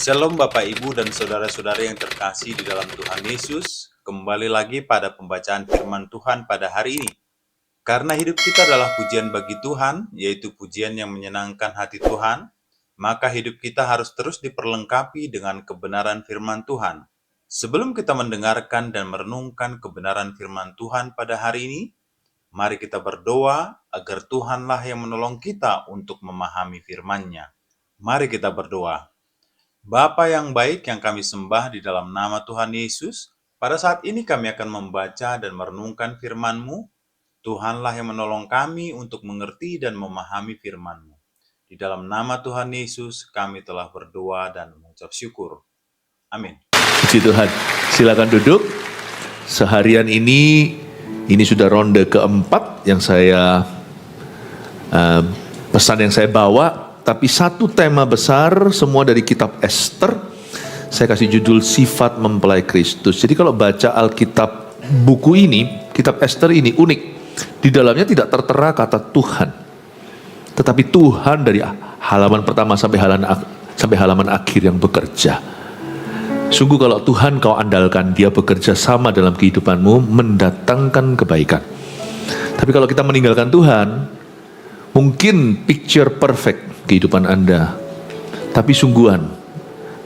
Shalom Bapak Ibu dan Saudara-saudara yang terkasih di dalam Tuhan Yesus. Kembali lagi pada pembacaan firman Tuhan pada hari ini. Karena hidup kita adalah pujian bagi Tuhan, yaitu pujian yang menyenangkan hati Tuhan, maka hidup kita harus terus diperlengkapi dengan kebenaran firman Tuhan. Sebelum kita mendengarkan dan merenungkan kebenaran firman Tuhan pada hari ini, mari kita berdoa agar Tuhanlah yang menolong kita untuk memahami firman-Nya. Mari kita berdoa. Bapa yang baik yang kami sembah di dalam nama Tuhan Yesus, pada saat ini kami akan membaca dan merenungkan firman-Mu. Tuhanlah yang menolong kami untuk mengerti dan memahami firman-Mu. Di dalam nama Tuhan Yesus kami telah berdoa dan mengucap syukur. Amin. Puji Tuhan. Silakan duduk. Seharian ini sudah ronde keempat yang saya pesan yang saya bawa. Tapi satu tema besar semua dari kitab Ester. Saya kasih judul Sifat Mempelai Kristus. Jadi kalau baca Alkitab buku ini, kitab Ester ini unik. Di dalamnya tidak tertera kata Tuhan. Tetapi Tuhan dari halaman pertama sampai halaman akhir yang bekerja. Sungguh kalau Tuhan kau andalkan, Dia bekerja sama dalam kehidupanmu, mendatangkan kebaikan. Tapi kalau kita meninggalkan Tuhan, mungkin picture perfect kehidupan Anda, tapi sungguhan,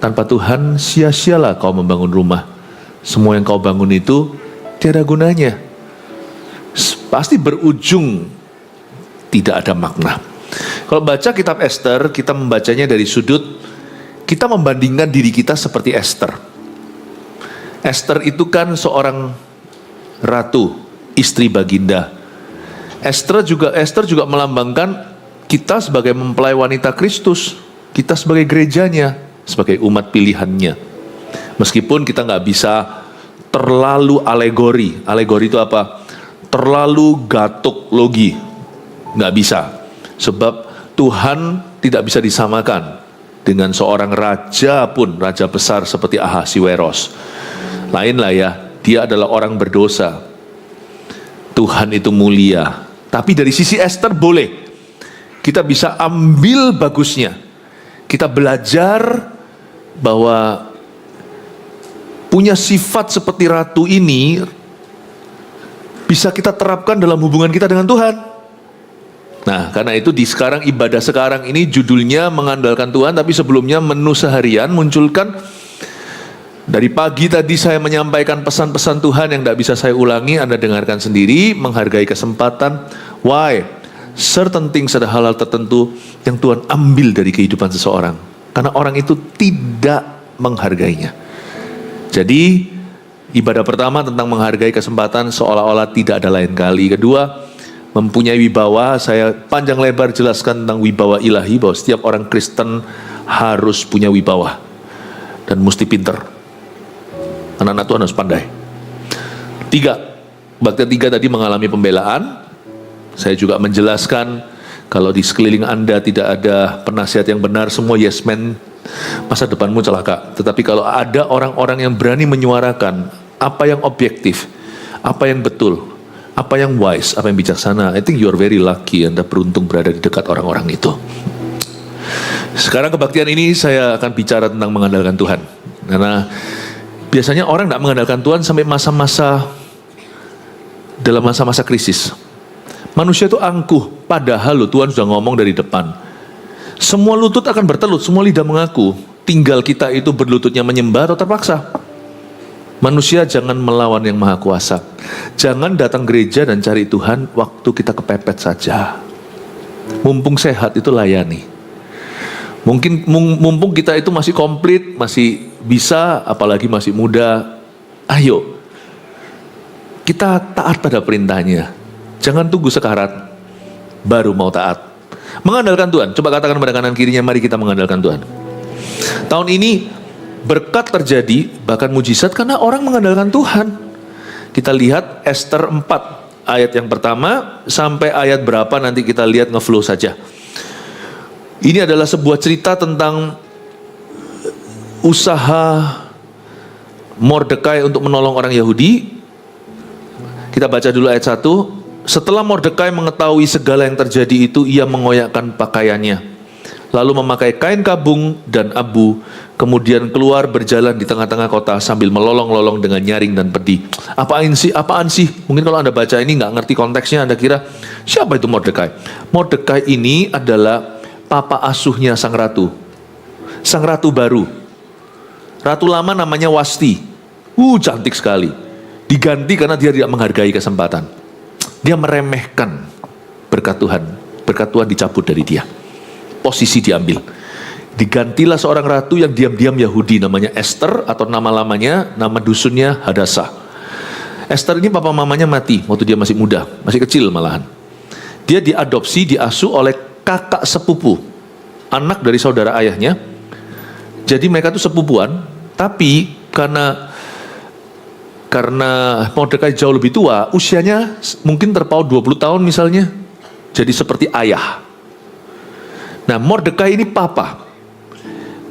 tanpa Tuhan sia-sialah kau membangun rumah. Semua yang kau bangun itu tiada gunanya, pasti berujung tidak ada makna. Kalau baca kitab Ester, kita membacanya dari sudut kita membandingkan diri kita seperti Ester. Ester itu kan seorang ratu, istri baginda. Ester juga melambangkan kita sebagai mempelai wanita Kristus, kita sebagai gerejanya, sebagai umat pilihannya. Meskipun kita nggak bisa terlalu alegori. Alegori itu apa? Terlalu gatuk logi. Nggak bisa. Sebab Tuhan tidak bisa disamakan dengan seorang raja pun, raja besar seperti Ahasiweros. Lainlah ya, dia adalah orang berdosa. Tuhan itu mulia. Tapi dari sisi Ester boleh. Kita bisa ambil bagusnya. Kita belajar bahwa punya sifat seperti ratu ini bisa kita terapkan dalam hubungan kita dengan Tuhan. Nah, karena itu di ibadah sekarang ini judulnya mengandalkan Tuhan, tapi sebelumnya menu seharian munculkan. Dari pagi tadi saya menyampaikan pesan-pesan Tuhan yang tidak bisa saya ulangi, Anda dengarkan sendiri, menghargai kesempatan. Why? Certain things, ada hal-hal tertentu yang Tuhan ambil dari kehidupan seseorang karena orang itu tidak menghargainya. Jadi ibadah pertama tentang menghargai kesempatan seolah-olah tidak ada lain kali. Kedua, mempunyai wibawa. Saya panjang lebar jelaskan tentang wibawa ilahi, bahwa setiap orang Kristen harus punya wibawa dan mesti pinter. Anak-anak Tuhan harus pandai. Bagian tiga tadi mengalami pembelaan. Saya juga menjelaskan kalau di sekeliling Anda tidak ada penasihat yang benar, semua yes man, masa depanmu celaka. Tetapi kalau ada orang-orang yang berani menyuarakan apa yang objektif, apa yang betul, apa yang wise, apa yang bijaksana, I think you are very lucky. Anda beruntung berada di dekat orang-orang itu. Sekarang kebaktian ini saya akan bicara tentang mengandalkan Tuhan. Karena biasanya orang tidak mengandalkan Tuhan sampai dalam masa-masa krisis. Manusia itu angkuh, padahal Tuhan sudah ngomong dari depan. Semua lutut akan bertelut, semua lidah mengaku. Tinggal kita itu berlututnya menyembah atau terpaksa. Manusia jangan melawan yang maha kuasa. Jangan datang gereja dan cari Tuhan waktu kita kepepet saja. Mumpung sehat itu layani. Mumpung kita itu masih komplit, masih bisa, apalagi masih muda. Ayo, kita taat pada perintahnya. Jangan tunggu sekarat baru mau taat. Mengandalkan Tuhan. Coba katakan pada kanan kirinya, mari kita mengandalkan Tuhan. Tahun ini berkat terjadi, bahkan mujizat karena orang mengandalkan Tuhan. Kita lihat Ester 4 ayat yang pertama sampai ayat berapa nanti kita lihat ngeflow saja. Ini adalah sebuah cerita tentang usaha Mordekai untuk menolong orang Yahudi. Kita baca dulu ayat 1. Setelah Mordekai mengetahui segala yang terjadi itu, ia mengoyakkan pakaiannya. lalu memakai kain kabung dan abu, kemudian keluar berjalan di tengah-tengah kota sambil melolong-lolong dengan nyaring dan pedih. Apaan sih? Mungkin kalau Anda baca ini nggak ngerti konteksnya, Anda kira, siapa itu Mordekai? Mordekai ini adalah papa asuhnya sang ratu baru. Ratu lama namanya Wasti. Cantik sekali. Diganti karena dia tidak menghargai kesempatan. Dia meremehkan berkat Tuhan. Berkat Tuhan dicabut dari dia. Posisi diambil. Digantilah seorang ratu yang diam-diam Yahudi, namanya Esther, atau nama lamanya, nama dusunnya Hadassah. Esther ini papa mamanya mati waktu dia masih muda, masih kecil malahan. Dia diadopsi, diasuh oleh kakak sepupu, anak dari saudara ayahnya. Jadi mereka tuh sepupuan, tapi karena Mordekai jauh lebih tua, usianya mungkin terpaut 20 tahun misalnya, jadi seperti ayah. Nah, Mordekai ini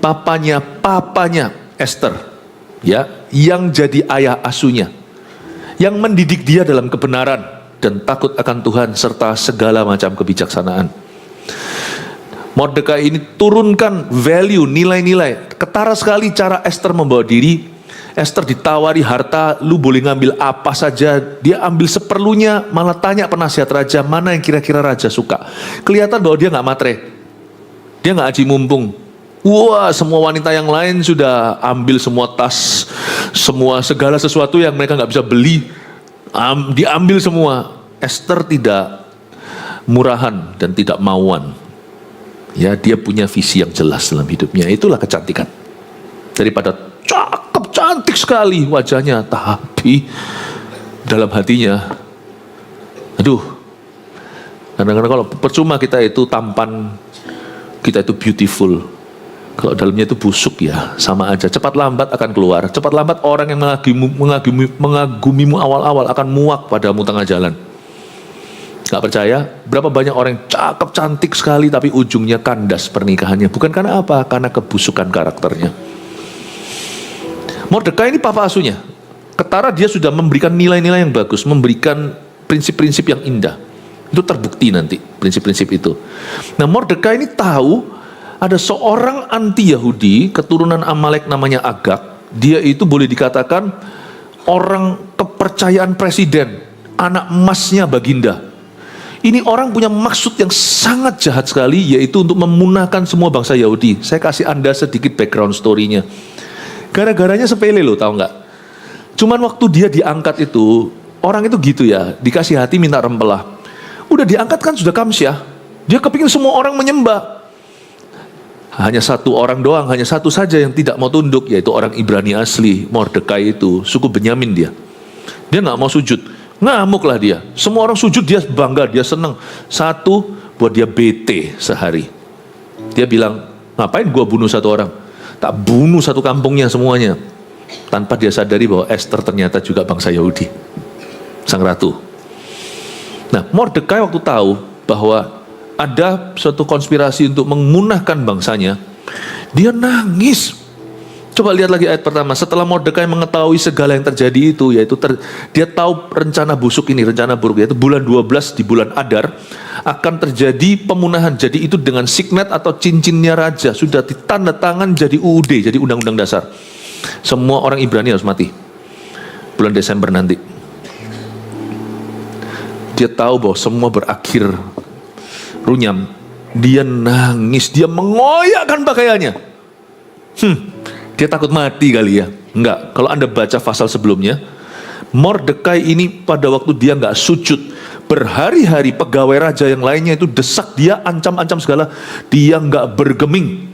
papanya Esther, ya, yang jadi ayah asuhnya, yang mendidik dia dalam kebenaran dan takut akan Tuhan serta segala macam kebijaksanaan. Mordekai ini turunkan value, nilai-nilai. Ketara sekali cara Esther membawa diri. Esther ditawari harta, lu boleh ngambil apa saja, dia ambil seperlunya, malah tanya penasihat raja, mana yang kira-kira raja suka. Kelihatan bahwa dia nggak matre. Dia nggak aji mumpung. Wah, semua wanita yang lain sudah ambil semua tas, segala sesuatu yang mereka nggak bisa beli, diambil semua. Esther tidak murahan dan tidak mauan. Ya, dia punya visi yang jelas dalam hidupnya. Itulah kecantikan. Daripada cakep, cantik sekali wajahnya, tapi dalam hatinya, aduh. Kadang-kadang kalau percuma kita itu tampan, kita itu beautiful, kalau dalamnya itu busuk ya, sama aja. Cepat lambat akan keluar. Cepat lambat orang yang mengagumimu awal-awal akan muak padamu tengah jalan. Gak percaya? Berapa banyak orang yang cakep, cantik sekali, tapi ujungnya kandas pernikahannya. Bukan karena apa? Karena kebusukan karakternya. Mordekai ini papa asuhnya. Ketara dia sudah memberikan nilai-nilai yang bagus, memberikan prinsip-prinsip yang indah. Itu terbukti nanti prinsip-prinsip itu. Nah, Mordekai ini tahu ada seorang anti-Yahudi keturunan Amalek namanya Agag. Dia itu boleh dikatakan orang kepercayaan presiden, anak emasnya Baginda. Ini orang punya maksud yang sangat jahat sekali, yaitu untuk memunahkan semua bangsa Yahudi. Saya kasih Anda sedikit background story-nya. Gara-garanya sepele loh, tahu nggak? Cuman waktu dia diangkat itu, orang itu gitu ya, dikasih hati minta rempelah. Udah diangkat kan sudah kamsyah, dia kepingin semua orang menyembah. Hanya satu orang doang, hanya satu saja yang tidak mau tunduk, yaitu orang Ibrani asli, Mordekai itu, suku Benyamin dia. Dia nggak mau sujud, ngamuklah dia. Semua orang sujud, dia bangga, dia senang. Satu, buat dia bete sehari. Dia bilang, ngapain gua bunuh satu orang? Tak bunuh satu kampungnya semuanya. Tanpa dia sadari bahwa Esther ternyata juga bangsa Yahudi, sang ratu. Nah, Mordekai waktu tahu bahwa ada suatu konspirasi untuk memunahkan bangsanya, dia nangis. Coba lihat lagi ayat pertama. Setelah Mordekai mengetahui segala yang terjadi itu, yaitu dia tahu rencana busuk ini, rencana buruk, yaitu bulan 12 di bulan Adar akan terjadi pemunahan. Jadi itu dengan signet atau cincinnya raja sudah ditanda tangan jadi UUD, jadi undang-undang dasar. Semua orang Ibrani harus mati bulan Desember nanti. Dia tahu bahwa semua berakhir runyam. Dia nangis, dia mengoyakkan pakaiannya. Dia takut mati kali ya. Enggak, kalau Anda baca pasal sebelumnya, Mordekai ini pada waktu dia enggak sujud, berhari-hari pegawai raja yang lainnya itu desak dia, ancam-ancam segala, dia enggak bergeming.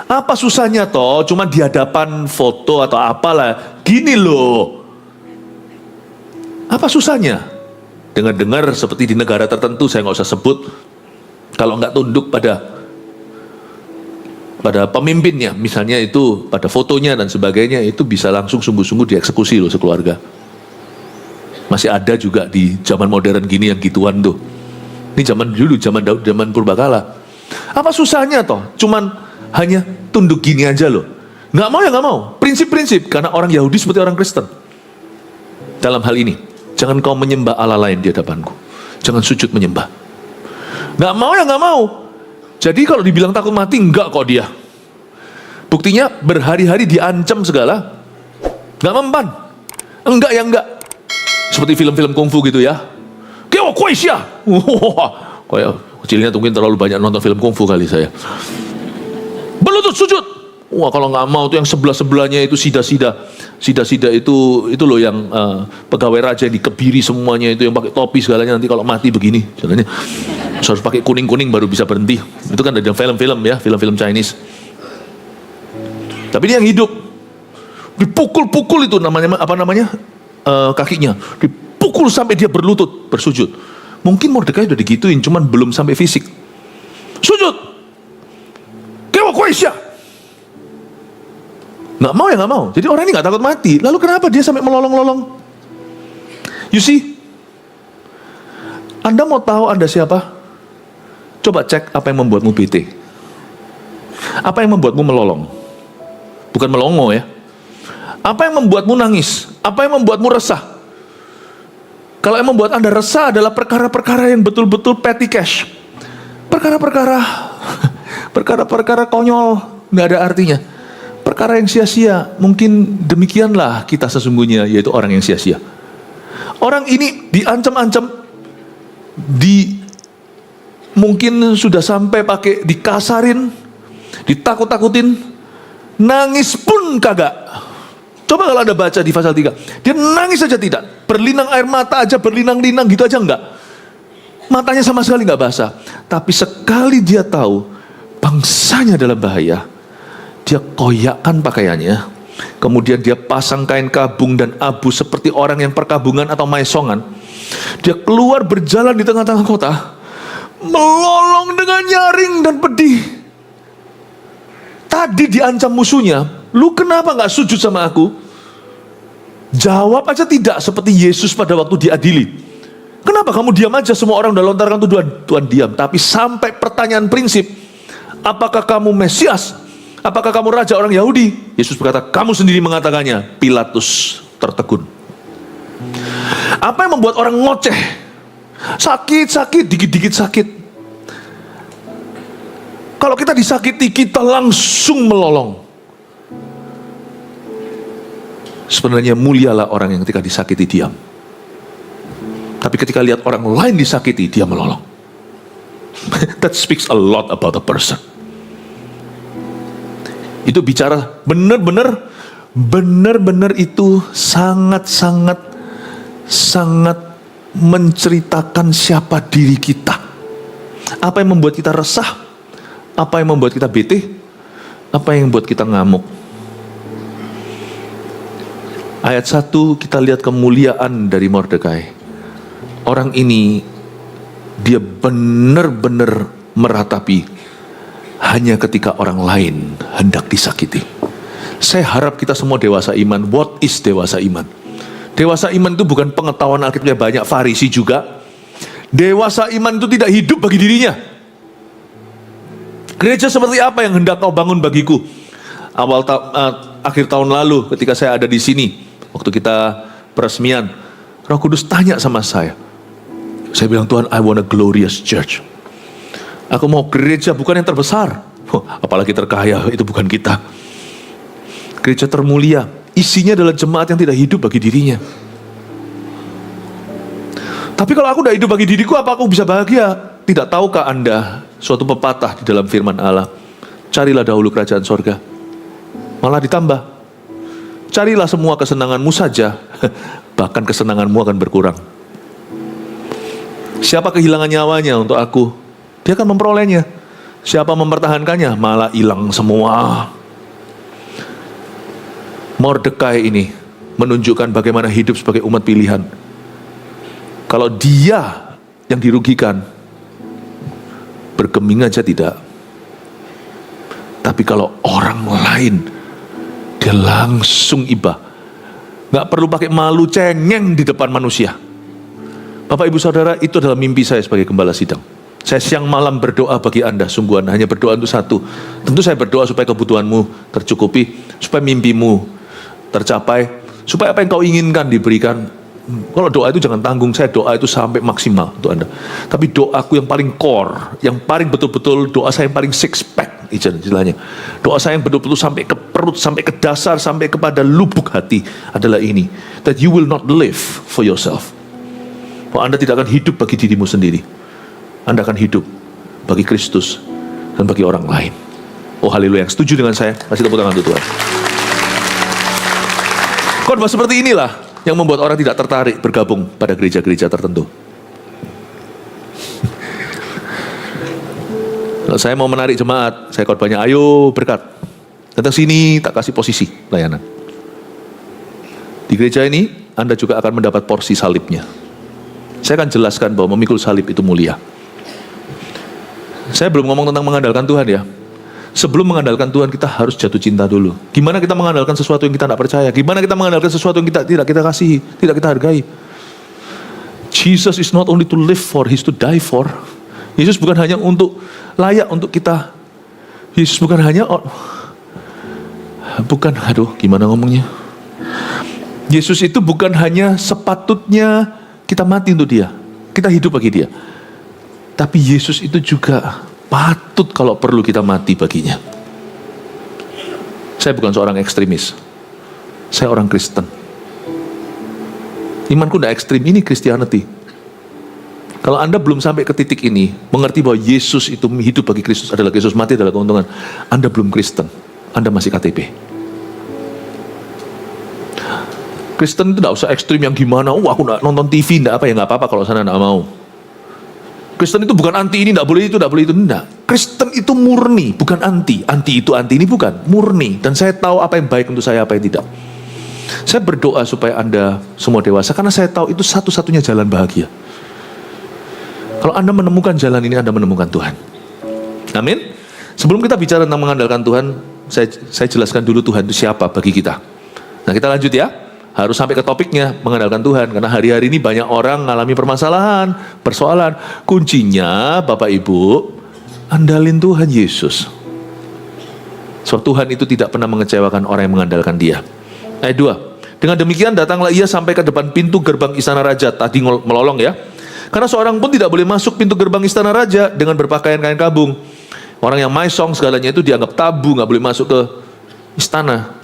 Apa susahnya toh, cuma di hadapan foto atau apalah, gini loh. Apa susahnya? Dengar-dengar seperti di negara tertentu, saya nggak usah sebut, kalau nggak tunduk pada pemimpinnya, misalnya itu pada fotonya dan sebagainya, itu bisa langsung sungguh-sungguh dieksekusi loh sekeluarga. Masih ada juga di zaman modern gini yang gituan tuh. Ini zaman dulu, zaman Daud, zaman purbakala. Apa susahnya toh? Cuman hanya tunduk gini aja loh. Nggak mau ya nggak mau. Prinsip-prinsip, karena orang Yahudi seperti orang Kristen. Dalam hal ini, jangan kau menyembah Allah lain di hadapanku. Jangan sujud menyembah. Nggak mau ya nggak mau. Jadi kalau dibilang takut mati, enggak kok dia. Buktinya berhari-hari diancam segala, enggak mempan. Enggak ya enggak. Seperti film-film kungfu gitu ya. Kyo Kuaisha. Kayak kecilnya mungkin terlalu banyak nonton film kungfu kali saya. Berlutut sujud. Wah, kalau nggak mau tuh yang sebelah-sebelahnya itu sida-sida itu loh yang pegawai raja yang dikebiri semuanya itu yang pakai topi segalanya, nanti kalau mati begini jalannya harus pakai kuning-kuning baru bisa berhenti. Itu kan ada di film-film ya, film-film Chinese. Tapi dia yang hidup dipukul-pukul itu namanya kakinya dipukul sampai dia berlutut bersujud. Mungkin Mordekai udah digituin, cuman belum sampai fisik. Sujud. Kewa Kuaisha. Nggak mau ya nggak mau. Jadi orang ini nggak takut mati. Lalu kenapa dia sampai melolong-lolong? You see? Anda mau tahu Anda siapa? Coba cek apa yang membuatmu bete. Apa yang membuatmu melolong? Bukan melongo ya. Apa yang membuatmu nangis? Apa yang membuatmu resah? Kalau yang membuat Anda resah adalah perkara-perkara yang betul-betul petty cash. Perkara-perkara konyol, nggak ada artinya. Perkara yang sia-sia, mungkin demikianlah kita sesungguhnya, yaitu orang yang sia-sia. Orang ini diancam-ancam, mungkin sudah sampai pakai dikasarin, ditakut-takutin, nangis pun kagak. Coba kalau Anda baca di pasal 3, dia nangis saja tidak, berlinang air mata aja, berlinang-linang gitu aja enggak. Matanya sama sekali enggak basah. Tapi sekali dia tahu bangsanya dalam bahaya, dia koyakkan pakaiannya, kemudian dia pasang kain kabung dan abu seperti orang yang perkabungan atau maesongan. Dia keluar berjalan di tengah-tengah kota, melolong dengan nyaring dan pedih. Tadi diancam musuhnya, lu kenapa gak sujud sama aku? Jawab aja tidak, seperti Yesus pada waktu diadili. Kenapa kamu diam aja? Semua orang udah lontarkan tuduhan, Tuhan diam. Tapi sampai pertanyaan prinsip, apakah kamu Mesias? Apakah kamu raja orang Yahudi? Yesus berkata, kamu sendiri mengatakannya. Pilatus tertegun. Apa yang membuat orang ngoceh? Sakit, dikit-dikit sakit. Kalau kita disakiti, kita langsung melolong. Sebenarnya mulialah orang yang ketika disakiti diam. Tapi ketika lihat orang lain disakiti, dia melolong. That speaks a lot about a person. Itu bicara benar-benar itu sangat menceritakan siapa diri kita. Apa yang membuat kita resah? Apa yang membuat kita bete? Apa yang membuat kita ngamuk? Ayat 1 kita lihat kemuliaan dari Mordekai. Orang ini dia benar-benar meratapi hanya ketika orang lain hendak disakiti. Saya harap kita semua dewasa iman. What is dewasa iman? Dewasa iman itu bukan pengetahuan Alkitabnya banyak, Farisi juga. Dewasa iman itu tidak hidup bagi dirinya. Gereja seperti apa yang hendak kau bangun bagiku? Akhir tahun lalu ketika saya ada di sini, waktu kita peresmian, Roh Kudus tanya sama saya. Saya bilang, Tuhan, I want a glorious church. Aku mau gereja bukan yang terbesar, apalagi terkaya, itu bukan kita. Gereja termulia, isinya adalah jemaat yang tidak hidup bagi dirinya. Tapi kalau aku tidak hidup bagi diriku, apa aku bisa bahagia? Tidak tahukah Anda suatu pepatah di dalam firman Allah? Carilah dahulu kerajaan sorga, malah ditambah. Carilah semua kesenanganmu saja, bahkan kesenanganmu akan berkurang. Siapa kehilangan nyawanya untuk aku, dia akan memperolehnya. Siapa mempertahankannya, malah hilang semua. Mordekai ini menunjukkan bagaimana hidup sebagai umat pilihan. Kalau dia yang dirugikan, bergeming aja tidak. Tapi kalau orang lain, dia langsung iba. Gak perlu pakai malu cengeng di depan manusia. Bapak ibu saudara, itu adalah mimpi saya sebagai gembala sidang. Saya siang malam berdoa bagi Anda, sungguhan hanya berdoa untuk satu. Tentu saya berdoa supaya kebutuhanmu tercukupi, supaya mimpimu tercapai, supaya apa yang kau inginkan diberikan. Kalau doa itu jangan tanggung, saya doa itu sampai maksimal untuk Anda. Tapi doaku yang paling core, yang paling betul-betul doa saya yang paling six pack, istilahnya. Doa saya yang betul-betul sampai ke perut, sampai ke dasar, sampai kepada lubuk hati adalah ini. That you will not live for yourself. Bahwa Anda tidak akan hidup bagi dirimu sendiri. Anda akan hidup bagi Kristus dan bagi orang lain. Oh haleluya, yang setuju dengan saya, kasih tepuk tangan untuk Tuhan. Khotbah seperti inilah yang membuat orang tidak tertarik bergabung pada gereja-gereja tertentu. Kalau saya mau menarik jemaat, saya khotbahnya, ayo berkat. Datang sini, tak kasih posisi layanan. Di gereja ini, Anda juga akan mendapat porsi salibnya. Saya akan jelaskan bahwa memikul salib itu mulia. Saya belum ngomong tentang mengandalkan Tuhan ya. Sebelum mengandalkan Tuhan, kita harus jatuh cinta dulu. Gimana kita mengandalkan sesuatu yang kita tidak percaya? Gimana kita mengandalkan sesuatu yang tidak kita kasihi, tidak kita hargai? Jesus is not only to live for, He is to die for. Yesus bukan hanya untuk layak untuk kita. Yesus bukan hanya gimana ngomongnya? Yesus itu bukan hanya sepatutnya kita mati untuk Dia, kita hidup bagi Dia. Tapi Yesus itu juga patut kalau perlu kita mati baginya. Saya bukan seorang ekstremis. Saya orang Kristen. Imanku tidak ekstrim, ini Christianity. Kalau Anda belum sampai ke titik ini, mengerti bahwa Yesus itu hidup bagi Kristus adalah Yesus, mati adalah keuntungan, Anda belum Kristen. Anda masih KTP. Kristen itu tidak usah ekstrim yang gimana, aku tidak nonton TV, tidak apa, ya nggak apa-apa kalau sana tidak mau. Kristen itu bukan anti ini, tidak boleh itu, tidak. Kristen itu murni, bukan anti. Anti itu, anti ini bukan, murni. Dan saya tahu apa yang baik untuk saya, apa yang tidak. Saya berdoa supaya Anda semua dewasa, karena saya tahu itu satu-satunya jalan bahagia. Kalau Anda menemukan jalan ini, Anda menemukan Tuhan. Amin. Sebelum kita bicara tentang mengandalkan Tuhan, saya jelaskan dulu Tuhan itu siapa bagi kita. Nah kita lanjut ya. Harus sampai ke topiknya, mengandalkan Tuhan. Karena hari-hari ini banyak orang mengalami permasalahan, persoalan. Kuncinya, Bapak Ibu, andalin Tuhan Yesus. Sebab Tuhan itu tidak pernah mengecewakan orang yang mengandalkan Dia. Ayat 2. Dengan demikian datanglah ia sampai ke depan pintu gerbang istana raja. Tadi melolong ya. Karena seorang pun tidak boleh masuk pintu gerbang istana raja dengan berpakaian kain kabung. Orang yang maisong segalanya itu dianggap tabu, gak boleh masuk ke istana.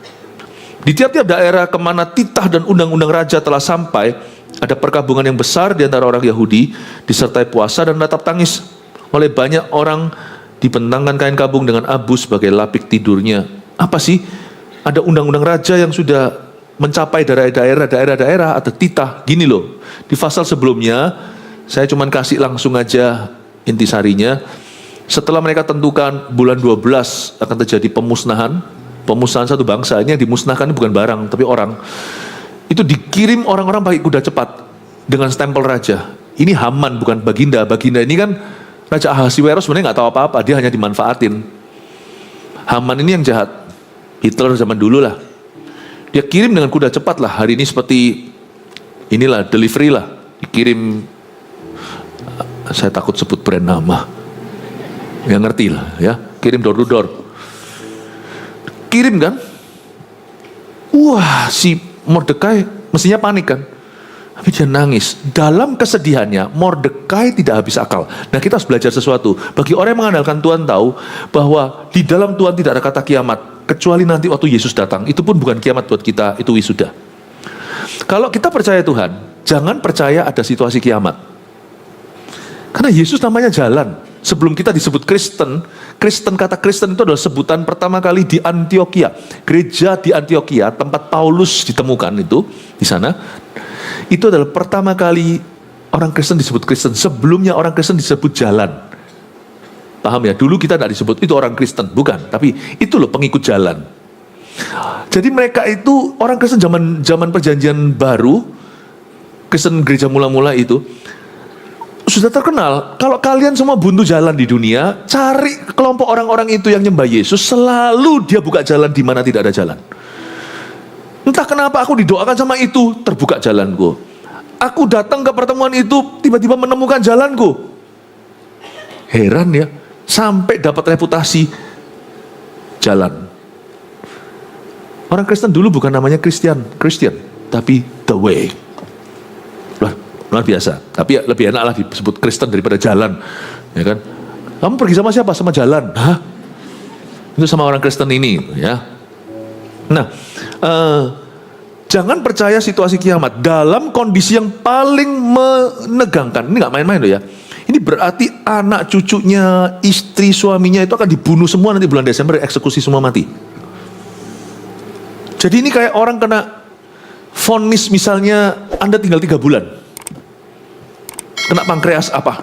Di tiap-tiap daerah kemana titah dan undang-undang raja telah sampai, ada perkabungan yang besar di antara orang Yahudi, disertai puasa dan ratap tangis. Oleh banyak orang dibentangkan kain kabung dengan abu sebagai lapik tidurnya. Apa sih? Ada undang-undang raja yang sudah mencapai daerah-daerah atau titah. Gini loh, di pasal sebelumnya, saya cuma kasih langsung aja intisarinya. Setelah mereka tentukan bulan 12 akan terjadi pemusnahan satu bangsa. Ini yang dimusnahkan bukan barang tapi orang. Itu dikirim orang-orang pakai kuda cepat dengan stempel raja. Ini Haman bukan Baginda. Baginda ini kan Raja Ahasiweros sebenarnya nggak tahu apa-apa, dia hanya dimanfaatin. Haman ini yang jahat. Hitler zaman dulu lah. Dia kirim dengan kuda cepat lah. Hari ini seperti inilah delivery lah. Dikirim, saya takut sebut brand nama. Ya ngerti lah ya. Kirim door to door. Kirim kan, wah si Mordekai mestinya panik kan, tapi dia nangis. Dalam kesedihannya Mordekai tidak habis akal. Nah kita harus belajar sesuatu. Bagi orang yang mengandalkan Tuhan tahu bahwa di dalam Tuhan tidak ada kata kiamat, kecuali nanti waktu Yesus datang. Itu pun bukan kiamat buat kita, itu wisuda. Kalau kita percaya Tuhan, jangan percaya ada situasi kiamat. Karena Yesus namanya jalan. Sebelum kita disebut Kristen, kata Kristen itu adalah sebutan pertama kali di Antioquia. Gereja di Antioquia, tempat Paulus ditemukan itu, di sana. Itu adalah pertama kali orang Kristen disebut Kristen. Sebelumnya orang Kristen disebut jalan. Paham ya? Dulu kita tidak disebut itu orang Kristen, bukan. Tapi itu loh pengikut jalan. Jadi mereka itu orang Kristen zaman perjanjian baru, Kristen gereja mula-mula itu, sudah terkenal. Kalau kalian semua buntu jalan di dunia, cari kelompok orang-orang itu yang nyembah Yesus, selalu dia buka jalan di mana tidak ada jalan. Entah kenapa aku didoakan sama itu, terbuka jalanku. Aku datang ke pertemuan itu, tiba-tiba menemukan jalanku. Heran ya, sampai dapat reputasi jalan. Orang Kristen dulu bukan namanya Christian, tapi the way. luar biasa. Tapi ya lebih enak lah disebut Kristen daripada jalan, ya kan? Kamu pergi sama siapa? Sama jalan. Hah? Itu sama orang Kristen ini, ya. Nah, jangan percaya situasi kiamat dalam kondisi yang paling menegangkan. Ini nggak main-main loh ya. Ini berarti anak cucunya, istri, suaminya itu akan dibunuh semua nanti bulan Desember, eksekusi semua mati. Jadi ini kayak orang kena vonis misalnya Anda tinggal 3 bulan. Kena pankreas apa.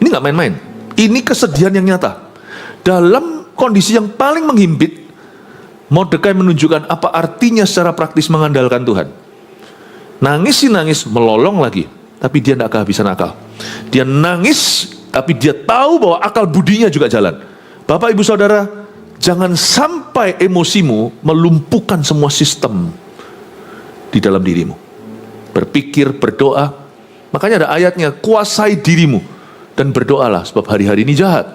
Ini nggak main-main. Ini kesedihan yang nyata. Dalam kondisi yang paling menghimpit, Mordekai menunjukkan apa artinya secara praktis mengandalkan Tuhan. Nangis sih nangis, melolong lagi. Tapi dia tidak kehabisan akal. Dia nangis, tapi dia tahu bahwa akal budinya juga jalan. Bapak, Ibu, Saudara, jangan sampai emosimu melumpuhkan semua sistem di dalam dirimu. Berpikir, berdoa. Makanya ada ayatnya, kuasai dirimu dan berdoalah, sebab hari-hari ini jahat.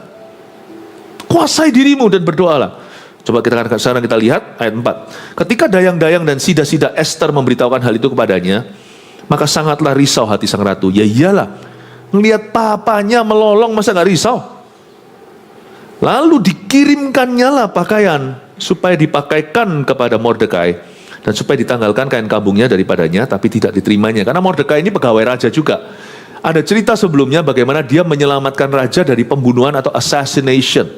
Kuasai dirimu dan berdoalah. Coba sekarang kita lihat ayat 4. Ketika dayang-dayang dan sida-sida Ester memberitahukan hal itu kepadanya, maka sangatlah risau hati sang ratu. Ya iyalah, melihat papanya melolong masa gak risau? Lalu dikirimkannya lah pakaian supaya dipakaikan kepada Mordekai dan supaya ditanggalkan kain kabungnya daripadanya, tapi tidak diterimanya. Karena Mordekai ini pegawai raja juga. Ada cerita sebelumnya bagaimana dia menyelamatkan raja dari pembunuhan atau assassination.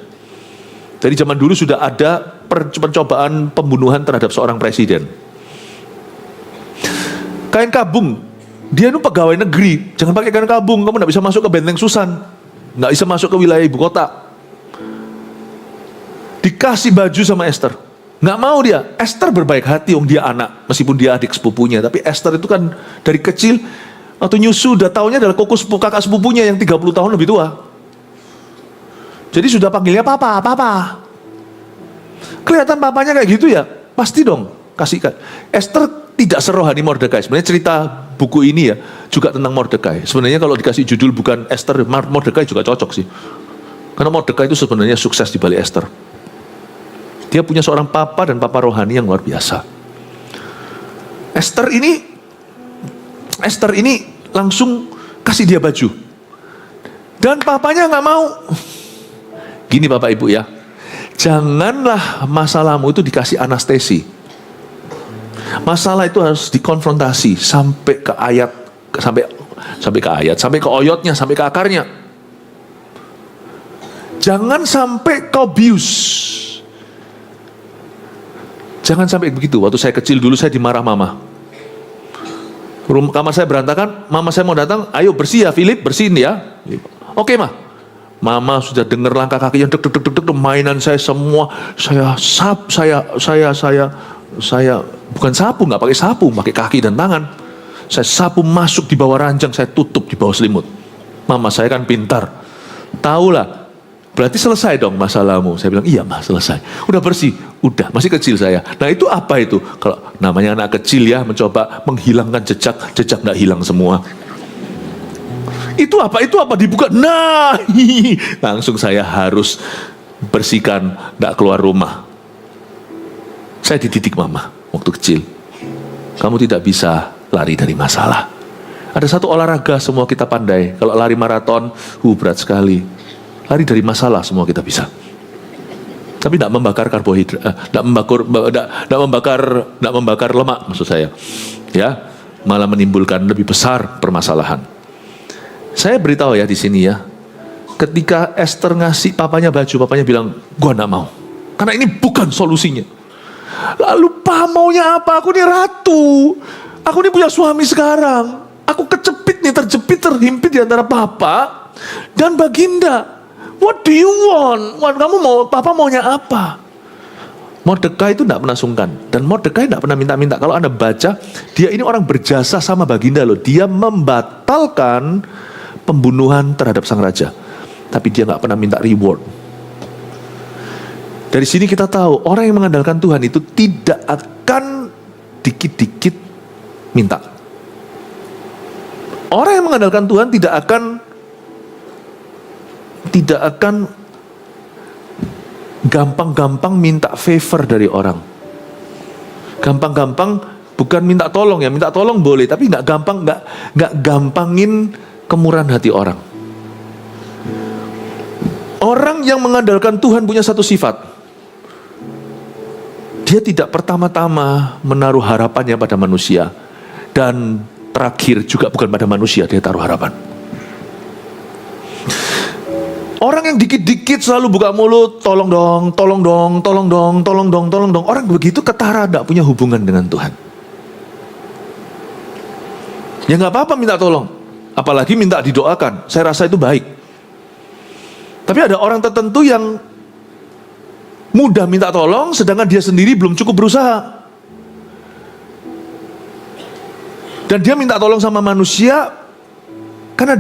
Dari zaman dulu sudah ada percobaan pembunuhan terhadap seorang presiden. Kain kabung, dia itu pegawai negeri, jangan pakai kain kabung, kamu tidak bisa masuk ke Benteng Susan, tidak bisa masuk ke wilayah ibu kota. Dikasih baju sama Esther, nggak mau dia. Esther berbaik hati, dia anak, meskipun dia adik sepupunya, tapi Esther itu kan dari kecil atau nyusu udah taunya adalah kakak sepupunya yang 30 tahun lebih tua. Jadi sudah panggilnya papa. Kelihatan papanya kayak gitu ya, pasti dong kasihkan. Esther tidak serohani Mordekai. Sebenarnya cerita buku ini ya juga tentang Mordekai. Sebenarnya kalau dikasih judul bukan Esther, Mordekai juga cocok sih. Karena Mordekai itu sebenarnya sukses di balik Esther. Dia punya seorang papa dan papa rohani yang luar biasa. Esther ini langsung kasih dia baju. Dan papanya nggak mau. Gini Bapak Ibu ya, janganlah masalahmu itu dikasih anestesi. Masalah itu harus dikonfrontasi sampai ke oyotnya, sampai ke akarnya. Jangan sampai kau bius. Jangan sampai begitu. Waktu saya kecil dulu saya dimarah mama. Kamar saya berantakan, mama saya mau datang, ayo bersih ya Philip, bersihin ya. Oke mah. Mama sudah dengar langkah kaki yang deg, mainan saya semua, saya bukan sapu, nggak pakai sapu, pakai kaki dan tangan. Saya sapu masuk di bawah ranjang, saya tutup di bawah selimut. Mama saya kan pintar, tahulah. Berarti selesai dong masalahmu. Saya bilang iya mah selesai. Udah bersih, udah masih kecil saya. Nah itu apa itu? Kalau namanya anak kecil ya mencoba menghilangkan jejak nggak hilang semua. Itu apa dibuka. Nah, langsung saya harus bersihkan, nggak keluar rumah. Saya dididik mama waktu kecil. Kamu tidak bisa lari dari masalah. Ada satu olahraga semua kita pandai. Kalau lari maraton, berat sekali. Lari dari masalah semua kita bisa. Tapi tidak membakar karbohidrat, tidak membakar lemak maksud saya. Ya, malah menimbulkan lebih besar permasalahan. Saya beritahu ya di sini ya. Ketika Esther ngasih papanya baju, papanya bilang, gua nggak mau. Karena ini bukan solusinya. Lalu maunya apa? Aku ini ratu. Aku ini punya suami sekarang. Aku terjepit, terhimpit di antara papa dan baginda. What do you want? Papa maunya apa? Mordekai itu tidak pernah sungkan. Dan Mordekai tidak pernah minta-minta. Kalau Anda baca, dia ini orang berjasa sama baginda loh. Dia membatalkan pembunuhan terhadap sang raja. Tapi dia nggak pernah minta reward. Dari sini kita tahu orang yang mengandalkan Tuhan itu tidak akan dikit-dikit minta. Orang yang mengandalkan Tuhan tidak akan gampang-gampang minta favor dari orang. Gampang-gampang Bukan minta tolong ya, minta tolong boleh, tapi nggak gampangin kemurahan hati orang. Orang yang mengandalkan Tuhan punya satu sifat. Dia tidak pertama-tama menaruh harapannya pada manusia. Dan terakhir juga bukan pada manusia dia taruh harapan. Orang yang dikit-dikit selalu buka mulut, tolong dong, tolong dong, tolong dong, tolong dong, tolong dong. Orang begitu ketara, tidak punya hubungan dengan Tuhan. Ya nggak apa-apa minta tolong, apalagi minta didoakan. Saya rasa itu baik. Tapi ada orang tertentu yang mudah minta tolong, sedangkan dia sendiri belum cukup berusaha. Dan dia minta tolong sama manusia karena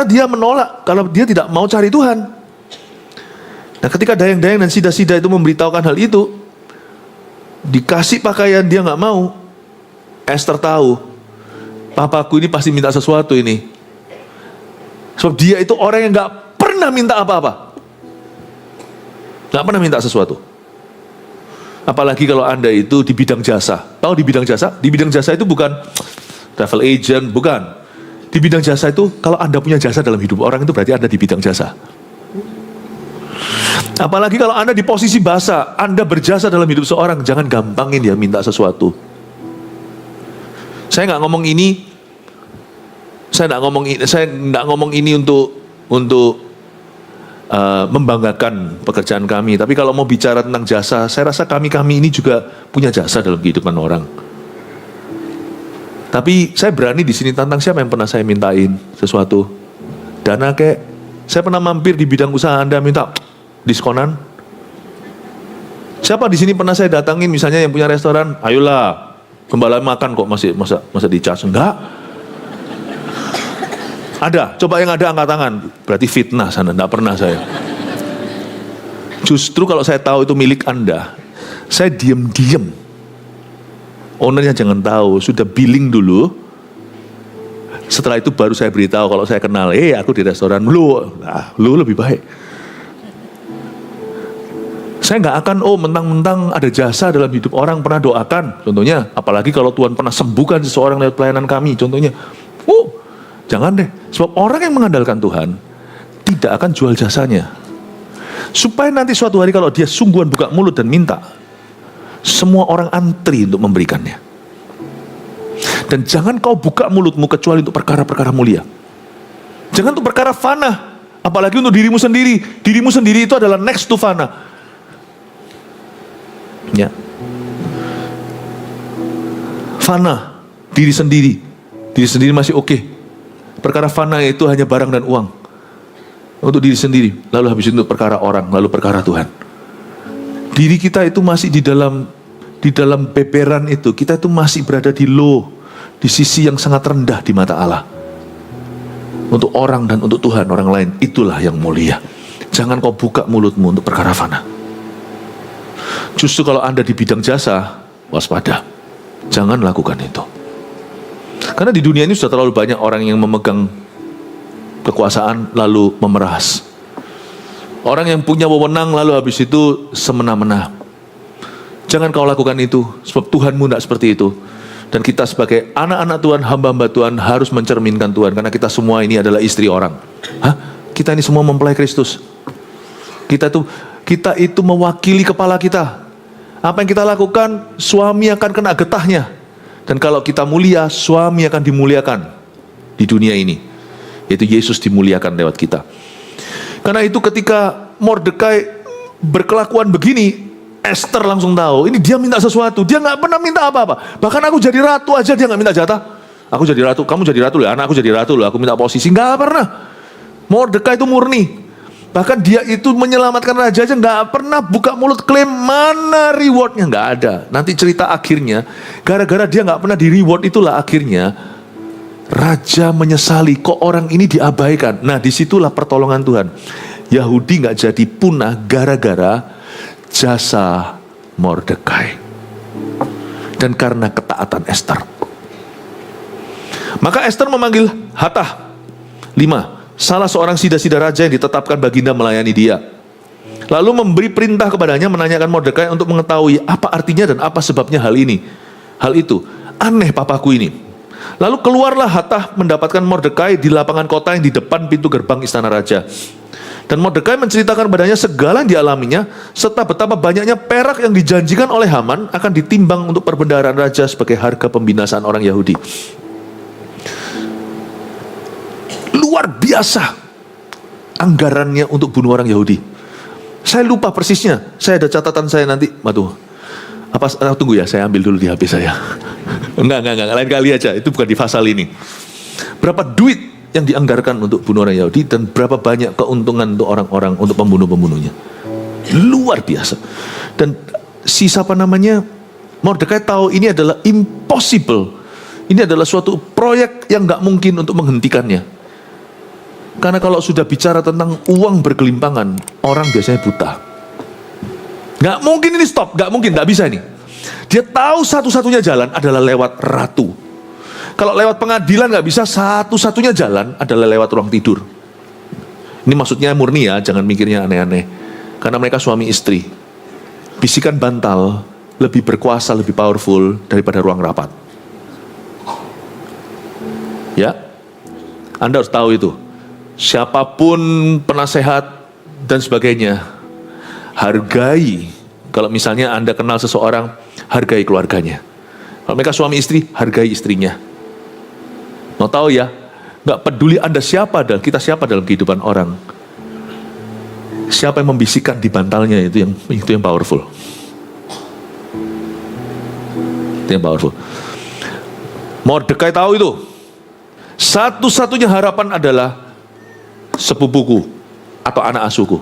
dia menolak, kalau dia tidak mau cari Tuhan. Nah, ketika dayang-dayang dan sida-sida itu memberitahukan hal itu, dikasih pakaian dia nggak mau. Esther tahu, papaku ini pasti minta sesuatu ini. Sebab dia itu orang yang nggak pernah minta apa-apa, nggak pernah minta sesuatu. Apalagi kalau Anda itu di bidang jasa. Tahu di bidang jasa? Di bidang jasa itu bukan travel agent, bukan. Di bidang jasa itu, kalau Anda punya jasa dalam hidup orang itu berarti Anda di bidang jasa. Apalagi kalau Anda di posisi basa, Anda berjasa dalam hidup seorang, jangan gampangin dia minta sesuatu. Saya nggak ngomong ini untuk membanggakan pekerjaan kami. Tapi kalau mau bicara tentang jasa, saya rasa kami ini juga punya jasa dalam kehidupan orang. Tapi saya berani di sini tantang siapa yang pernah saya mintain sesuatu. Dana kek, saya pernah mampir di bidang usaha Anda minta diskonan. Siapa di sini pernah saya datangin misalnya yang punya restoran, ayolah, gembala makan kok masa dicas? Enggak. Ada, coba yang ada angkat tangan. Berarti fitnah sana, enggak pernah saya. Justru kalau saya tahu itu milik Anda, saya diam-diam. Ownernya jangan tahu, sudah billing dulu. Setelah itu baru saya beritahu kalau saya kenal, aku di restoran, lu lebih baik. Saya nggak akan, mentang-mentang ada jasa dalam hidup orang, pernah doakan, contohnya. Apalagi kalau Tuhan pernah sembuhkan seseorang lewat pelayanan kami, contohnya. Jangan deh, sebab orang yang mengandalkan Tuhan tidak akan jual jasanya. Supaya nanti suatu hari kalau dia sungguhan buka mulut dan minta, semua orang antri untuk memberikannya. Dan jangan kau buka mulutmu kecuali untuk perkara-perkara mulia. Jangan untuk perkara fana, apalagi untuk dirimu sendiri. Dirimu sendiri itu adalah next to fana. Ya. Fana, diri sendiri masih oke. Perkara fana itu hanya barang dan uang. Untuk diri sendiri, lalu habis itu untuk perkara orang, lalu perkara Tuhan. Diri kita itu masih di dalam beberan itu, kita itu masih berada di sisi yang sangat rendah di mata Allah. Untuk orang dan untuk Tuhan, orang lain, itulah yang mulia. Jangan kau buka mulutmu untuk perkara fana. Justru kalau Anda di bidang jasa, waspada. Jangan lakukan itu. Karena di dunia ini sudah terlalu banyak orang yang memegang kekuasaan lalu memeras. Orang yang punya wewenang lalu habis itu semena-mena. Jangan kau lakukan itu, sebab Tuhanmu tidak seperti itu. Dan kita sebagai anak-anak Tuhan, hamba-hamba Tuhan harus mencerminkan Tuhan. Karena kita semua ini adalah istri orang. Kita ini semua mempelai Kristus. Kita itu mewakili kepala kita. Apa yang kita lakukan, suami akan kena getahnya. Dan kalau kita mulia, suami akan dimuliakan di dunia ini. Yaitu Yesus dimuliakan lewat kita. Karena itu ketika Mordekai berkelakuan begini, Esther langsung tahu, ini dia minta sesuatu. Dia gak pernah minta apa-apa. Bahkan aku jadi ratu aja dia gak minta jatah. Aku jadi ratu, kamu jadi ratu loh, anak aku jadi ratu loh, aku minta posisi. Gak pernah. Mordekai itu murni. Bahkan dia itu menyelamatkan raja aja gak pernah buka mulut klaim mana rewardnya, gak ada. Nanti cerita akhirnya, gara-gara dia gak pernah di reward itulah akhirnya raja menyesali kok orang ini diabaikan. Nah disitulah pertolongan Tuhan. Yahudi gak jadi punah gara-gara jasa Mordekai. Dan karena ketaatan Esther. Maka Esther memanggil Hatah 5. Salah seorang sida-sida raja yang ditetapkan baginda melayani dia. Lalu memberi perintah kepadanya menanyakan Mordekai untuk mengetahui apa artinya dan apa sebabnya hal ini. hal itu. Aneh papaku ini. Lalu keluarlah Hattah mendapatkan Mordekai di lapangan kota yang di depan pintu gerbang istana raja. Dan Mordekai menceritakan padanya segala yang dialaminya, serta betapa banyaknya perak yang dijanjikan oleh Haman akan ditimbang untuk perbendaharaan raja sebagai harga pembinasaan orang Yahudi. Luar biasa anggarannya untuk bunuh orang Yahudi. Saya lupa persisnya. Saya ada catatan saya nanti. Tunggu ya, saya ambil dulu di HP saya. Enggak, lain kali aja. Itu bukan di pasal ini. Berapa duit yang dianggarkan untuk bunuh orang Yahudi dan berapa banyak keuntungan untuk orang-orang, untuk pembunuh-pembunuhnya. Luar biasa. Dan Mordekai tahu ini adalah impossible. Ini adalah suatu proyek yang gak mungkin untuk menghentikannya. Karena kalau sudah bicara tentang uang bergelimpangan, orang biasanya buta. Gak mungkin ini stop, gak mungkin, gak bisa ini. Dia tahu satu-satunya jalan adalah lewat ratu. Kalau lewat pengadilan gak bisa, satu-satunya jalan adalah lewat ruang tidur. Ini maksudnya murni ya, jangan mikirnya aneh-aneh. Karena mereka suami istri. Bisikan bantal lebih berkuasa, lebih powerful daripada ruang rapat. Ya, Anda harus tahu itu. Siapapun penasehat dan sebagainya, hargai. Kalau misalnya Anda kenal seseorang, hargai keluarganya. Kalau mereka suami istri, hargai istrinya. Mau tahu ya, gak peduli Anda siapa dan kita siapa dalam kehidupan orang. Siapa yang membisikkan di bantalnya itu yang powerful. Itu yang powerful. Mordekai tahu itu. Satu-satunya harapan adalah sepupuku atau anak asuhku,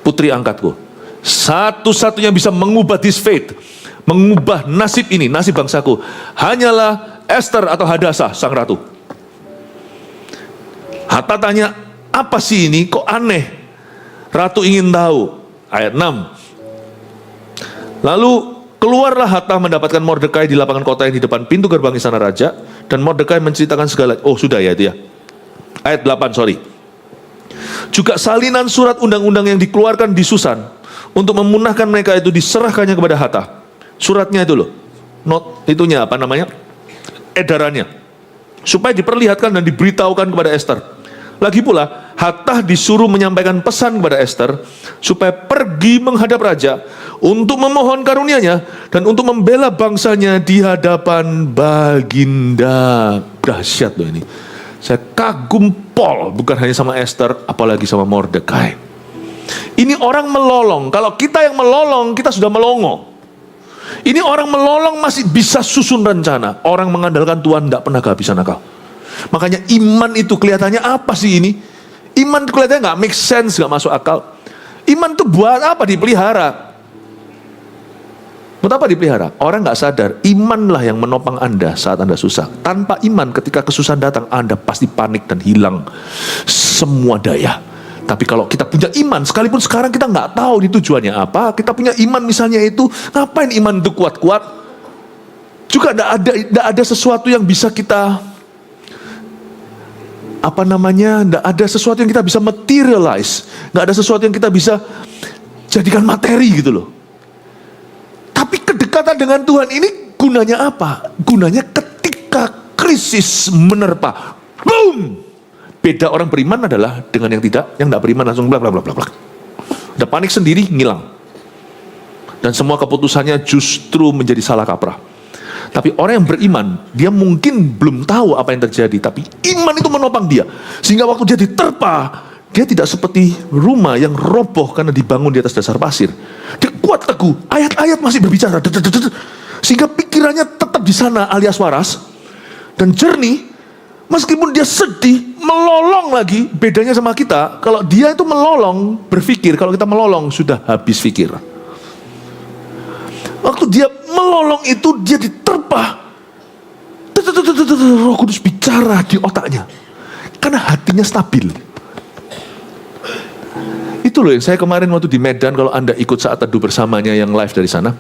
putri angkatku. Satu-satunya bisa mengubah this fate, mengubah nasib ini, nasib bangsaku, hanyalah Esther atau Hadasa, sang ratu. Hattah tanya, apa sih ini? Kok aneh? Ratu ingin tahu. Ayat 6. Lalu keluarlah Hattah mendapatkan Mordekai di lapangan kota yang di depan pintu gerbang istana raja, dan Mordekai menceritakan segala. Oh sudah ya itu ya. Ayat 8, sorry. Juga salinan surat undang-undang yang dikeluarkan di Susan untuk memunahkan mereka itu diserahkannya kepada Hattah. Suratnya itu loh, edarannya, supaya diperlihatkan dan diberitahukan kepada Esther. Lagi pula Hattah disuruh menyampaikan pesan kepada Esther supaya pergi menghadap raja untuk memohon karunia-Nya dan untuk membela bangsanya di hadapan baginda. Dahsyat loh ini. Saya kagum pol, bukan hanya sama Esther, apalagi sama Mordekai. Ini orang melolong. Kalau kita yang melolong, kita sudah melongo. Ini orang melolong masih bisa susun rencana. Orang mengandalkan Tuhan tidak pernah kehabisan akal. Makanya iman itu kelihatannya apa sih ini? Iman itu kelihatannya nggak make sense, nggak masuk akal. Iman itu buat apa dipelihara? Buat apa dipelihara? Orang nggak sadar, imanlah yang menopang Anda saat Anda susah. Tanpa iman, ketika kesusahan datang, Anda pasti panik dan hilang semua daya. Tapi kalau kita punya iman, sekalipun sekarang kita nggak tahu tujuannya apa, kita punya iman misalnya itu, ngapain iman itu kuat-kuat? Juga tidak ada sesuatu yang bisa kita, tidak ada sesuatu yang kita bisa materialize, nggak ada sesuatu yang kita bisa jadikan materi gitu loh. Tapi kedekatan dengan Tuhan ini gunanya apa? Gunanya ketika krisis menerpa. Boom! Beda orang beriman adalah dengan yang tidak beriman langsung blak. Udah panik sendiri, ngilang. Dan semua keputusannya justru menjadi salah kaprah. Tapi orang yang beriman, dia mungkin belum tahu apa yang terjadi, tapi iman itu menopang dia. Sehingga waktu dia diterpa, dia tidak seperti rumah yang roboh karena dibangun di atas dasar pasir. Dia kuat teguh, ayat-ayat masih berbicara, sehingga pikirannya tetap di sana alias waras dan jernih. Meskipun dia sedih, melolong lagi. Bedanya sama kita, kalau dia itu melolong berpikir, kalau kita melolong sudah habis pikir. Waktu dia melolong itu, dia diterpa. Roh Kudus bicara di otaknya, karena hatinya stabil. Itu loh yang saya kemarin waktu di Medan, kalau Anda ikut saat teduh bersamanya yang live dari sana,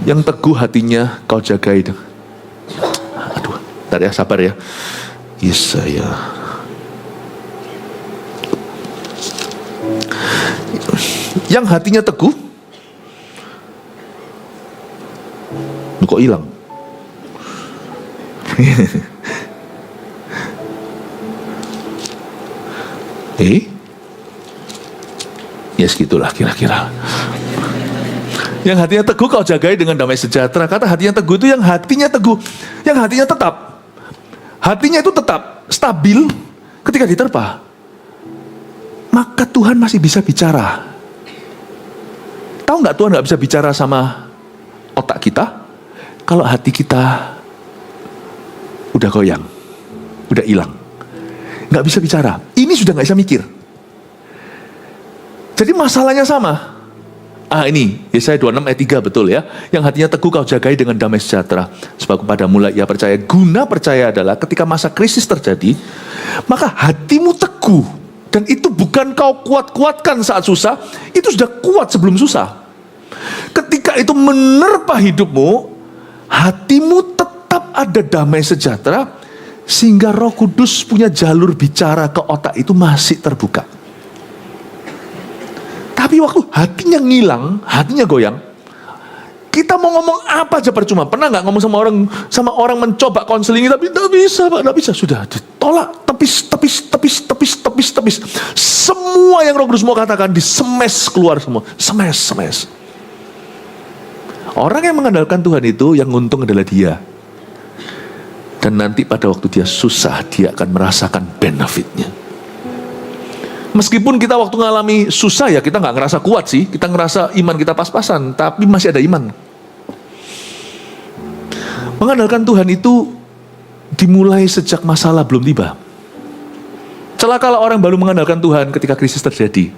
yang teguh hatinya kau jagai. Aduh, bentar ya, sabar ya. Yesaya. Yang hatinya teguh, Lu kok hilang? Ya segitulah kira-kira. Yang hatinya teguh kau jagai dengan damai sejahtera. Kata hatinya teguh itu yang hatinya teguh, yang hatinya tetap. Hatinya itu tetap stabil ketika diterpa. Maka Tuhan masih bisa bicara. Tahu nggak Tuhan nggak bisa bicara sama otak kita kalau hati kita udah goyang, udah hilang, nggak bisa bicara. Ini sudah nggak bisa mikir. Jadi masalahnya sama. Ini Yesaya 26 ayat 3 betul ya. Yang hatinya teguh kau jagai dengan damai sejahtera. Sebab kepada mula ia percaya. Guna percaya adalah ketika masa krisis terjadi, maka hatimu teguh. Dan itu bukan kau kuat-kuatkan saat susah, itu sudah kuat sebelum susah. Ketika itu menerpa hidupmu, hatimu tetap ada damai sejahtera, sehingga Roh Kudus punya jalur bicara ke otak itu masih terbuka. Tapi waktu hatinya ngilang, hatinya goyang, kita mau ngomong apa aja percuma. Pernah nggak ngomong sama orang mencoba konseling, tapi tidak bisa Pak, tidak bisa, sudah ditolak, tepis. Semua yang Roh Kudus mau katakan disemes keluar semua, semes. Orang yang mengandalkan Tuhan itu yang untung adalah dia. Dan nanti pada waktu dia susah, dia akan merasakan benefitnya. Meskipun kita waktu ngalami susah ya kita nggak ngerasa kuat sih, kita ngerasa iman kita pas-pasan, tapi masih ada iman. Mengandalkan Tuhan itu dimulai sejak masalah belum tiba. Celakalah orang baru mengandalkan Tuhan ketika krisis terjadi.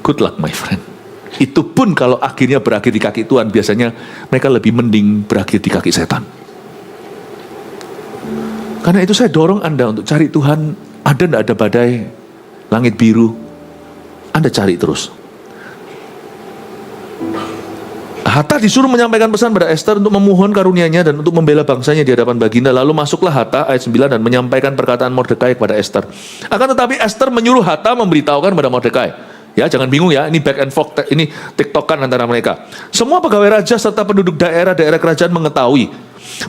Good luck my friend. Itu pun kalau akhirnya berakhir di kaki Tuhan, biasanya mereka lebih mending berakhir di kaki setan. Karena itu saya dorong Anda untuk cari Tuhan. Ada tidak ada badai, langit biru, Anda cari terus. Hatta disuruh menyampaikan pesan pada Esther untuk memohon karunia-Nya dan untuk membela bangsanya di hadapan baginda. Lalu masuklah Hatta ayat 9 dan menyampaikan perkataan Mordekai kepada Esther. Akan tetapi Esther menyuruh Hatta memberitahukan kepada Mordekai. Ya, jangan bingung ya, ini back and forth, ini tiktokan antara mereka. Semua pegawai raja serta penduduk daerah-daerah kerajaan mengetahui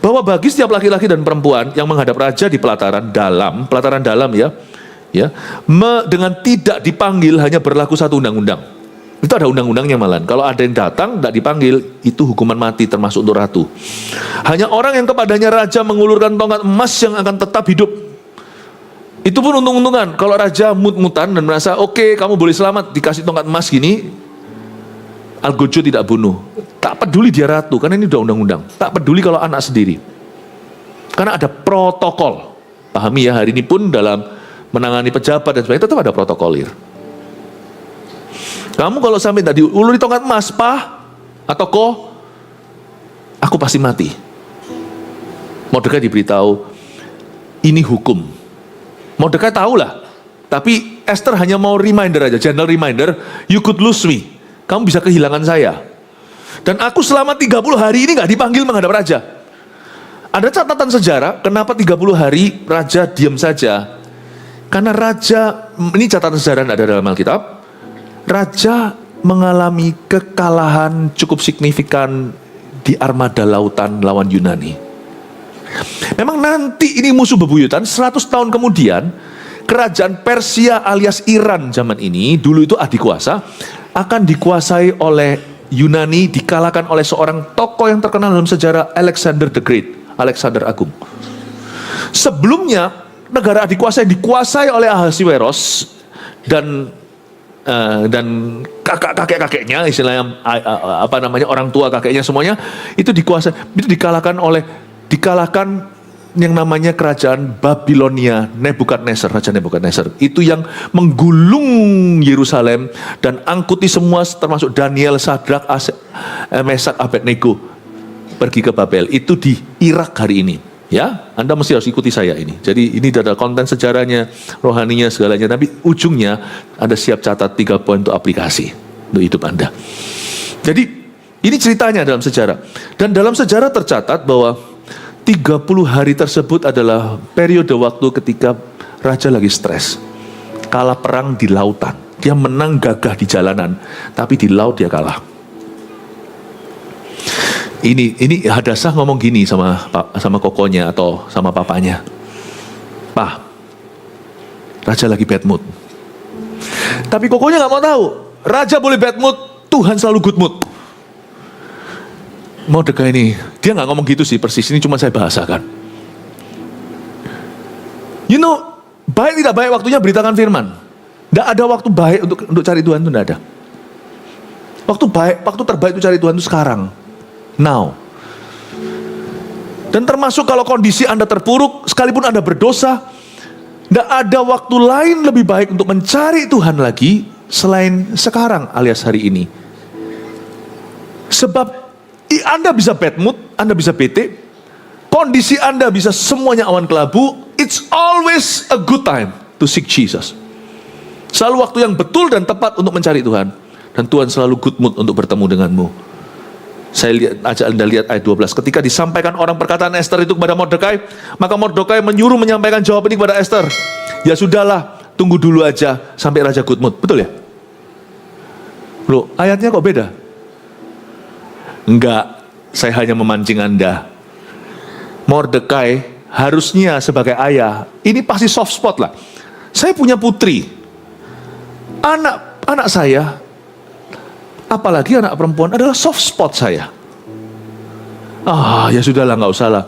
bahwa bagi setiap laki-laki dan perempuan yang menghadap raja di pelataran dalam ya, dengan tidak dipanggil hanya berlaku satu undang-undang. Itu ada undang-undangnya malahan. Kalau ada yang datang tidak dipanggil, itu hukuman mati termasuk untuk ratu. Hanya orang yang kepadanya raja mengulurkan tongkat emas yang akan tetap hidup. Itu pun untung-untungan. Kalau raja mut-mutan dan merasa oke, kamu boleh selamat dikasih tongkat emas gini, Algojo tidak bunuh. Tak peduli dia ratu, karena ini udah undang-undang. Tak peduli kalau anak sendiri. Karena ada protokol. Pahami ya, hari ini pun dalam menangani pejabat dan sebagainya tetap ada protokolir. Kamu kalau sampai tadi uluri tongkat emas, atau aku pasti mati. Mordekai diberitahu, ini hukum. Mordekai tahulah, tapi Esther hanya mau reminder aja, gentle reminder, you could lose me. Kamu bisa kehilangan saya. Dan aku selama 30 hari ini gak dipanggil menghadap raja. Ada catatan sejarah, kenapa 30 hari raja diam saja? Karena raja, ini catatan sejarah ada dalam Alkitab, raja mengalami kekalahan cukup signifikan di armada lautan lawan Yunani. Memang nanti ini musuh bebuyutan, 100 tahun kemudian, kerajaan Persia alias Iran zaman ini, dulu itu adikuasa, akan dikuasai oleh Yunani, dikalahkan oleh seorang tokoh yang terkenal dalam sejarah, Alexander the Great, Alexander Agung. Sebelumnya, negara adikuasa dikuasai oleh Ahasiweros dan kakek-kakeknya, istilahnya orang tua kakeknya semuanya itu dikuasai, itu dikalahkan yang namanya kerajaan Babilonia, Nebukadnezar, Raja Nebukadnezar. Itu yang menggulung Yerusalem dan angkuti semua termasuk Daniel, Sadrak, Mesak, Abednego pergi ke Babel. Itu di Irak hari ini. Ya, Anda mesti harus ikuti saya ini. Jadi ini ada konten sejarahnya, rohaninya, segalanya. Tapi ujungnya Anda siap catat 3 poin untuk aplikasi untuk hidup Anda. Jadi ini ceritanya dalam sejarah. Dan dalam sejarah tercatat bahwa 30 hari tersebut adalah periode waktu ketika raja lagi stres. Kalah perang di lautan. Dia menang gagah di jalanan, tapi di laut dia kalah. Ini Hadasah ngomong gini sama kokonya atau sama papanya. Pak, raja lagi bad mood. Tapi kokonya nggak mau tahu. Raja boleh bad mood, Tuhan selalu good mood. Mordekai ini, dia nggak ngomong gitu sih persis. Ini cuma saya bahasakan. You know, baik tidak baik waktunya beritakan firman. Tidak ada waktu baik untuk cari Tuhan itu, tidak ada. Waktu terbaik untuk cari Tuhan itu sekarang. Now. Dan termasuk kalau kondisi Anda terpuruk, sekalipun Anda berdosa, tidak ada waktu lain lebih baik untuk mencari Tuhan lagi selain sekarang alias hari ini. Sebab Anda bisa bad mood, Anda bisa bete, kondisi Anda bisa semuanya awan kelabu. It's always a good time to seek Jesus. Selalu waktu yang betul dan tepat untuk mencari Tuhan. Dan Tuhan selalu good mood untuk bertemu denganmu. Saya ajak Anda lihat ayat 12. Ketika disampaikan orang perkataan Esther itu kepada Mordekai, maka Mordekai menyuruh menyampaikan jawab ini kepada Esther. Ya sudahlah, tunggu dulu aja sampai Raja good mood. Betul ya? Loh, ayatnya kok beda? Enggak, saya hanya memancing Anda. Mordekai harusnya sebagai ayah, ini pasti soft spot lah. Saya punya putri, anak saya, apalagi anak perempuan adalah soft spot saya. Ya sudahlah, nggak usah lah.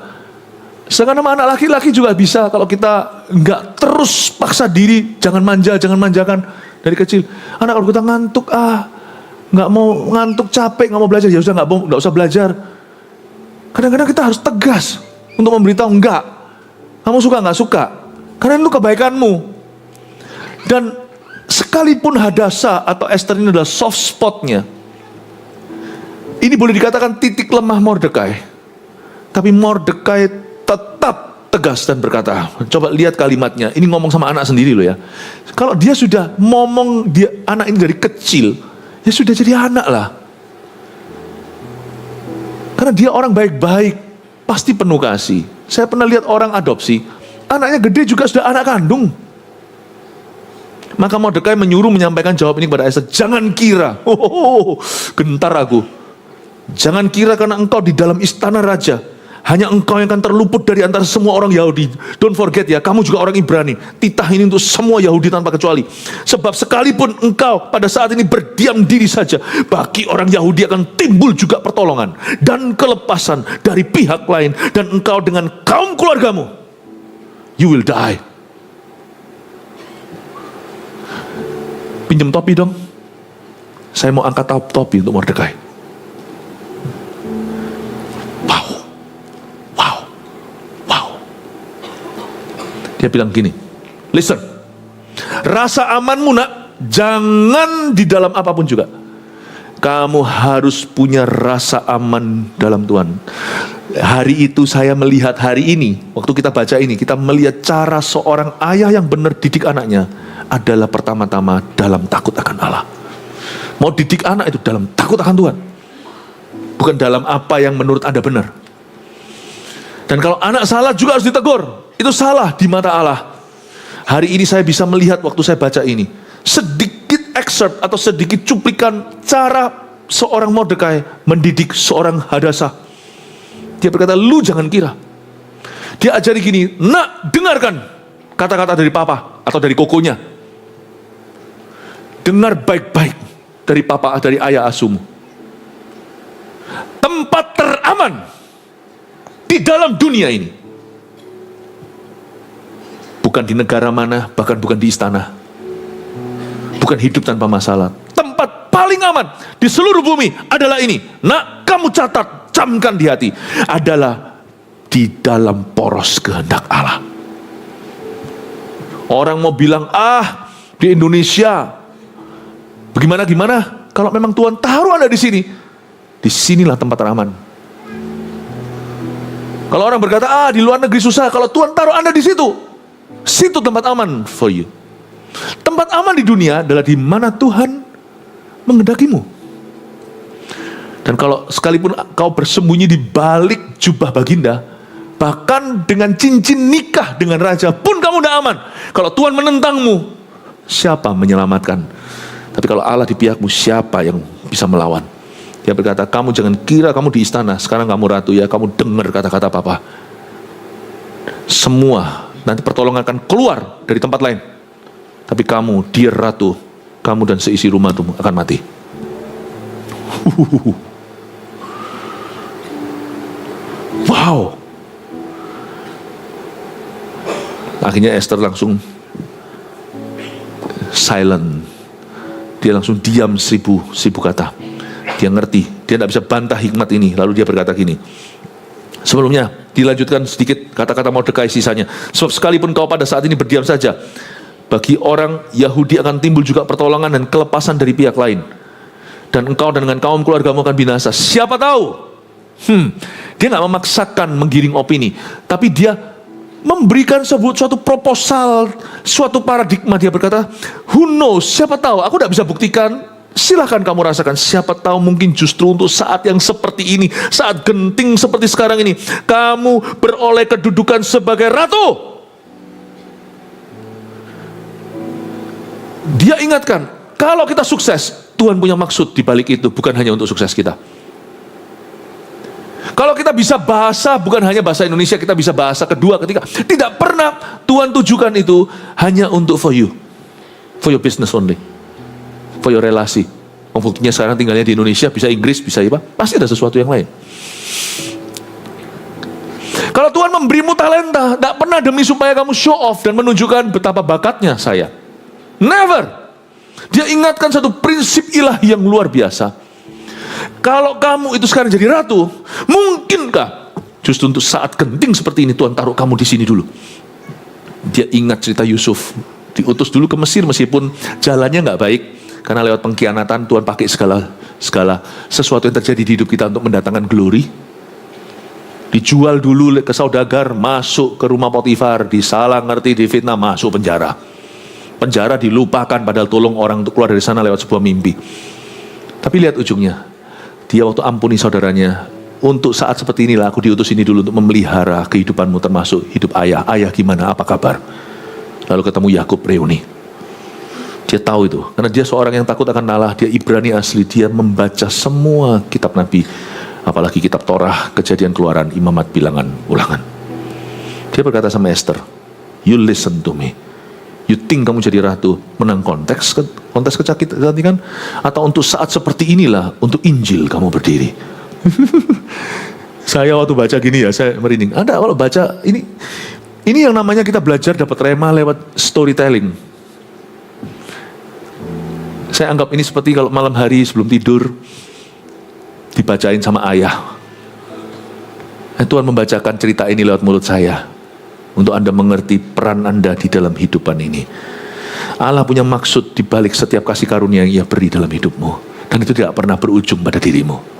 Sedangkan sama anak laki-laki juga bisa kalau kita nggak terus paksa diri, jangan manjakan dari kecil. Anak kalau kita ngantuk, nggak mau ngantuk, capek, nggak mau belajar, ya sudah nggak usah belajar. Kadang-kadang kita harus tegas untuk memberitahu enggak. Kamu suka nggak suka? Karena itu kebaikanmu. Dan sekalipun Hadasah atau Esther ini adalah soft spotnya, ini boleh dikatakan titik lemah Mordekai. Tapi Mordekai tetap tegas dan berkata, coba lihat kalimatnya, ini ngomong sama anak sendiri loh ya. Kalau dia sudah ngomong anak ini dari kecil, ya sudah jadi anak lah. Karena dia orang baik-baik, pasti penuh kasih. Saya pernah lihat orang adopsi, anaknya gede juga sudah anak kandung. Maka Mordekai menyuruh menyampaikan jawab ini kepada Esther. Jangan kira, gentar aku. Jangan kira karena engkau di dalam istana raja, hanya engkau yang akan terluput dari antara semua orang Yahudi. Don't forget ya, kamu juga orang Ibrani. Titah ini untuk semua Yahudi tanpa kecuali. Sebab sekalipun engkau pada saat ini berdiam diri saja, bagi orang Yahudi akan timbul juga pertolongan dan kelepasan dari pihak lain. Dan engkau dengan kaum keluargamu, you will die. Pinjam topi dong. Saya mau angkat topi untuk Mordekai. Wow. Dia bilang gini, listen, rasa amanmu nak, jangan di dalam apapun juga. Kamu harus punya rasa aman dalam Tuhan. Hari itu saya melihat hari ini, waktu kita baca ini, kita melihat cara seorang ayah yang benar didik anaknya adalah pertama-tama dalam takut akan Allah. Mau didik anak itu dalam takut akan Tuhan, bukan dalam apa yang menurut Anda benar. Dan kalau anak salah juga harus ditegur. Itu salah di mata Allah. Hari ini saya bisa melihat waktu saya baca ini, sedikit excerpt atau sedikit cuplikan cara seorang Mordekai mendidik seorang Hadasah. Dia berkata, lu jangan kira. Dia ajari gini, nak dengarkan kata-kata dari papa atau dari kokonya. Dengar baik-baik dari papa, dari ayah asuhmu. Tempat teraman di dalam dunia ini bukan di negara mana, bahkan bukan di istana, bukan hidup tanpa masalah. Tempat paling aman di seluruh bumi adalah ini. Nak, kamu catat, camkan di hati, adalah di dalam poros kehendak Allah. Orang mau bilang, di Indonesia bagaimana? Kalau memang Tuhan taruh Anda di sini, disinilah tempat teraman. Kalau orang berkata, di luar negeri susah, kalau Tuhan taruh Anda di situ, situ tempat aman for you. Tempat aman di dunia adalah di mana Tuhan menghendakimu. Dan kalau sekalipun kau bersembunyi di balik jubah baginda, bahkan dengan cincin nikah dengan raja pun kamu tidak aman. Kalau Tuhan menentangmu, siapa menyelamatkan? Tapi kalau Allah di pihakmu, siapa yang bisa melawan? Dia berkata, kamu jangan kira kamu di istana, sekarang kamu ratu ya, kamu dengar kata-kata papa. Semua nanti pertolongan akan keluar dari tempat lain. Tapi kamu, dear ratu, kamu dan seisi rumah itu akan mati. Wow. Akhirnya Esther langsung silent. Dia langsung diam seribu kata. Dia ngerti, dia tidak bisa bantah hikmat ini. Lalu dia berkata gini. Sebelumnya dilanjutkan sedikit kata-kata Mordekai sisanya. Sebab sekalipun kau pada saat ini berdiam saja, bagi orang Yahudi akan timbul juga pertolongan dan kelepasan dari pihak lain. Dan engkau dan dengan kaum keluargamu akan binasa. Siapa tahu? Dia nggak memaksakan menggiring opini, tapi dia memberikan suatu proposal, suatu paradigma. Dia berkata, who knows, siapa tahu, aku tidak bisa buktikan. Silahkan kamu rasakan, siapa tahu mungkin justru untuk saat yang seperti ini, saat genting seperti sekarang ini, kamu beroleh kedudukan sebagai ratu. Dia ingatkan, kalau kita sukses, Tuhan punya maksud di balik itu, bukan hanya untuk sukses kita. Kalau kita bisa bahasa, bukan hanya bahasa Indonesia, kita bisa bahasa kedua, ketiga. Tidak pernah Tuhan tujukan itu hanya untuk for you, for your business only, for your relasi. Buktinya sekarang tinggalnya di Indonesia, bisa Inggris, bisa apa? Pasti ada sesuatu yang lain. Kalau Tuhan memberimu talenta, tidak pernah demi supaya kamu show off dan menunjukkan betapa bakatnya saya. Never. Dia ingatkan satu prinsip ilahi yang luar biasa. Kalau kamu itu sekarang jadi ratu, mungkinkah justru untuk saat genting seperti ini Tuhan taruh kamu di sini dulu? Dia ingat cerita Yusuf, diutus dulu ke Mesir meskipun jalannya nggak baik, karena lewat pengkhianatan Tuhan pakai segala sesuatu yang terjadi di hidup kita untuk mendatangkan glory. Dijual dulu ke saudagar, masuk ke rumah Potifar, disalah ngerti, difitnah, masuk penjara. Penjara dilupakan padahal tolong orang untuk keluar dari sana lewat sebuah mimpi. Tapi lihat ujungnya. Dia waktu ampuni saudaranya, untuk saat seperti inilah aku diutus ini dulu untuk memelihara kehidupanmu, termasuk hidup ayah. Ayah gimana, apa kabar? Lalu ketemu Yakub reuni. Dia tahu itu, karena dia seorang yang takut akan Allah. Dia Ibrani asli, dia membaca semua kitab Nabi, apalagi kitab Torah, Kejadian, Keluaran, Imamat, Bilangan, Ulangan. Dia berkata sama Esther, you listen to me. You think kamu jadi ratu menang kontes kecantikan, atau untuk saat seperti inilah untuk Injil kamu berdiri? Saya waktu baca gini ya, saya merinding. Anda kalau baca ini yang namanya kita belajar dapat rema lewat storytelling. Saya anggap ini seperti kalau malam hari sebelum tidur dibacain sama ayah. Tuhan membacakan cerita ini lewat mulut saya untuk Anda mengerti peran Anda di dalam hidupan ini. Allah punya maksud di balik setiap kasih karunia yang Ia beri dalam hidupmu, dan itu tidak pernah berujung pada dirimu.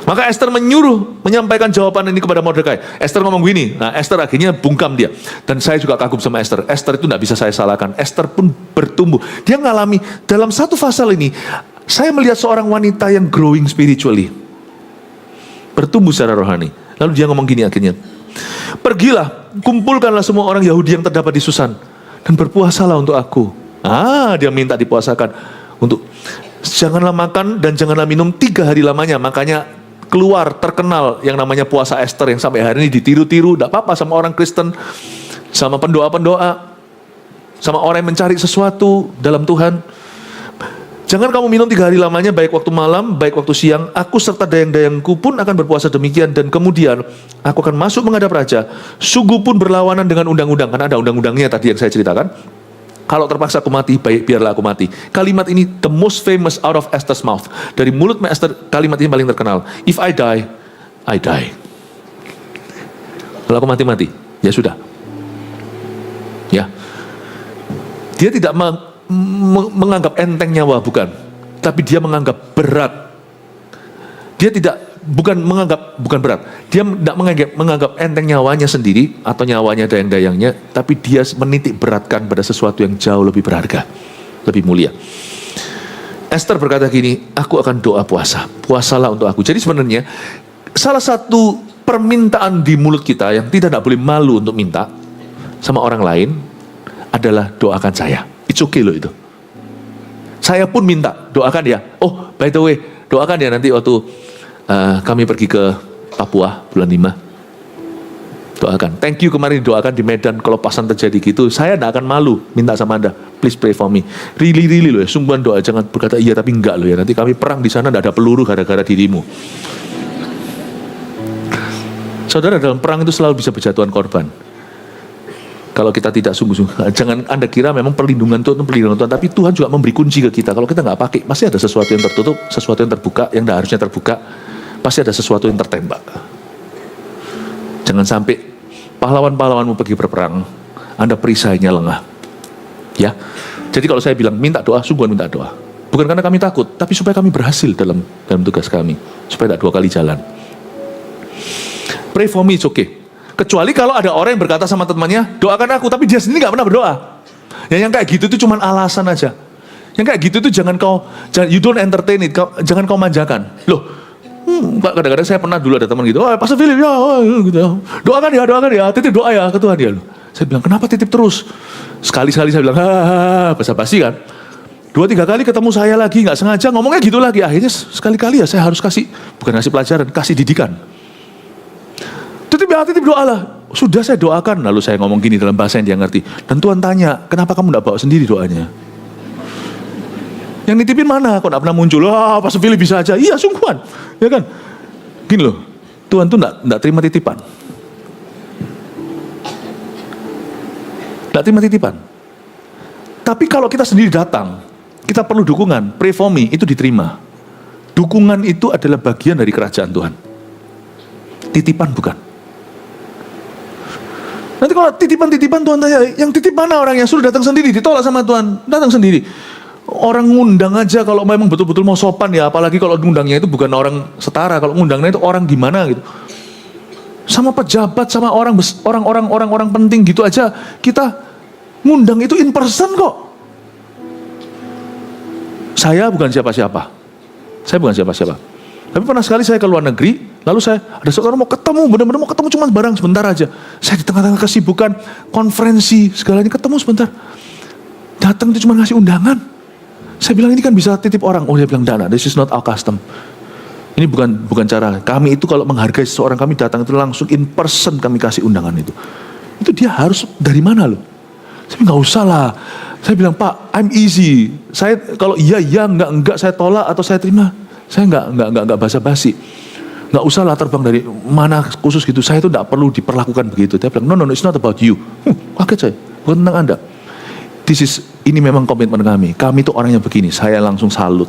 Maka Esther menyampaikan jawaban ini kepada Mordekai. Esther ngomong gini, nah Esther akhirnya bungkam dia. Dan saya juga kagum sama Esther. Esther itu tidak bisa saya salahkan. Esther pun bertumbuh. Dia ngalami dalam satu pasal ini, saya melihat seorang wanita yang growing spiritually, bertumbuh secara rohani. Lalu dia ngomong gini akhirnya, pergilah, kumpulkanlah semua orang Yahudi yang terdapat di Susan, dan berpuasalah untuk aku. Dia minta dipuasakan untuk janganlah makan dan janganlah minum 3 hari lamanya. Makanya keluar terkenal yang namanya puasa Esther, yang sampai hari ini ditiru-tiru. Tidak apa-apa sama orang Kristen, sama pendoa-pendoa, sama orang yang mencari sesuatu dalam Tuhan. Jangan kamu minum 3 hari lamanya, baik waktu malam, baik waktu siang. Aku serta dayang-dayangku pun akan berpuasa demikian. Dan kemudian aku akan masuk menghadap raja. Sungguh pun berlawanan dengan undang-undang, karena ada undang-undangnya tadi yang saya ceritakan. Kalau terpaksa aku mati, baik biarlah aku mati. Kalimat ini the most famous out of Esther's mouth. Dari mulut Esther, kalimat ini paling terkenal. If I die, I die. Kalau aku mati-mati, ya sudah. Ya. Dia tidak menganggap enteng nyawa, bukan. Tapi dia menganggap berat. Dia bukan berat. Dia tidak menganggap enteng nyawanya sendiri atau nyawanya dayang-dayangnya, tapi dia menitik beratkan pada sesuatu yang jauh lebih berharga, lebih mulia. Esther berkata gini, aku akan doa puasa. Puasalah untuk aku. Jadi sebenarnya salah satu permintaan di mulut kita yang tidak boleh malu untuk minta sama orang lain adalah doakan saya. It's okay loh itu. Saya pun minta, doakan ya. Oh, by the way, Doakan ya nanti waktu kami pergi ke Papua bulan 5. Doakan. Thank you kemarin doakan di Medan, kalau pasan terjadi gitu, saya tidak akan malu minta sama Anda, please pray for me. Really loh ya, sungguhan doa, jangan berkata iya tapi enggak loh ya, nanti kami perang di sana tidak ada peluru gara-gara dirimu. Saudara, dalam perang itu selalu bisa berjatuhan korban. Kalau kita tidak sungguh-sungguh, jangan Anda kira memang perlindungan Tuhan, tapi Tuhan juga memberi kunci ke kita. Kalau kita nggak pakai, pasti ada sesuatu yang tertutup, sesuatu yang terbuka, yang tidak harusnya terbuka, pasti ada sesuatu yang tertembak. Jangan sampai pahlawan-pahlawanmu pergi berperang, Anda perisainya lengah. Ya. Jadi kalau saya bilang minta doa, sungguhan minta doa. Bukan karena kami takut, tapi supaya kami berhasil dalam tugas kami, supaya tidak 2 kali jalan. Pray for me, it's okay. Kecuali kalau ada orang yang berkata sama temannya, doakan aku, tapi dia sendiri nggak pernah berdoa. Ya, yang kayak gitu itu cuma alasan aja. Yang kayak gitu itu you don't entertain it, jangan kau manjakan. Loh, kadang-kadang saya pernah dulu ada teman gitu, Pastor Philip ya, gitu. Doakan ya, titip doa ya ke Tuhan ya. Saya bilang, kenapa titip terus? Sekali-sekali saya bilang, basa-basi kan. 2-3 kali ketemu saya lagi, nggak sengaja ngomongnya gitu lagi. Akhirnya sekali-kali ya saya harus bukan kasih pelajaran, kasih didikan. Titip doa lah. Sudah saya doakan, lalu saya ngomong gini dalam bahasa yang dia ngerti. Dan Tuhan tanya, kenapa kamu nggak bawa sendiri doanya? Yang nitipin mana? Kok gak pernah muncul? Pastor Philip bisa aja. Iya, sungguhan. Ya kan? Gini loh, Tuhan tuh gak terima titipan. Gak terima titipan. Tapi kalau kita sendiri datang, kita perlu dukungan. Pray for me, itu diterima. Dukungan itu adalah bagian dari kerajaan Tuhan. Titipan bukan. Nanti kalau titipan Tuhan tanya, yang titip mana orang yang suruh datang sendiri, ditolak sama Tuhan, datang sendiri. Orang ngundang aja kalau memang betul-betul mau sopan ya, apalagi kalau ngundangnya itu bukan orang setara, kalau ngundangnya itu orang gimana gitu. Sama pejabat, sama orang penting gitu aja, kita ngundang itu in person kok. Saya bukan siapa-siapa. Tapi pernah sekali saya ke luar negeri, lalu ada seorang mau ketemu, benar-benar mau ketemu cuma barang sebentar aja. Saya di tengah-tengah kesibukan, konferensi, segalanya ketemu sebentar. Datang itu cuma ngasih undangan. Saya bilang ini kan bisa titip orang. Oh, dia bilang, "Dana, this is not our custom." Ini bukan cara. Kami itu kalau menghargai seseorang, kami datang itu langsung in person kami kasih undangan itu. Itu dia harus dari mana loh? Saya bilang, nggak usah lah. Saya bilang, Pak, I'm easy. Saya kalau iya, enggak, saya tolak atau saya terima. Saya enggak basa-basi. Nggak usah lah terbang dari mana khusus gitu. Saya itu enggak perlu diperlakukan begitu. Dia bilang, no, it's not about you. Kaget saya, bukan tentang Anda. Ini memang komitmen kami. Kami itu orangnya begini. Saya langsung salut.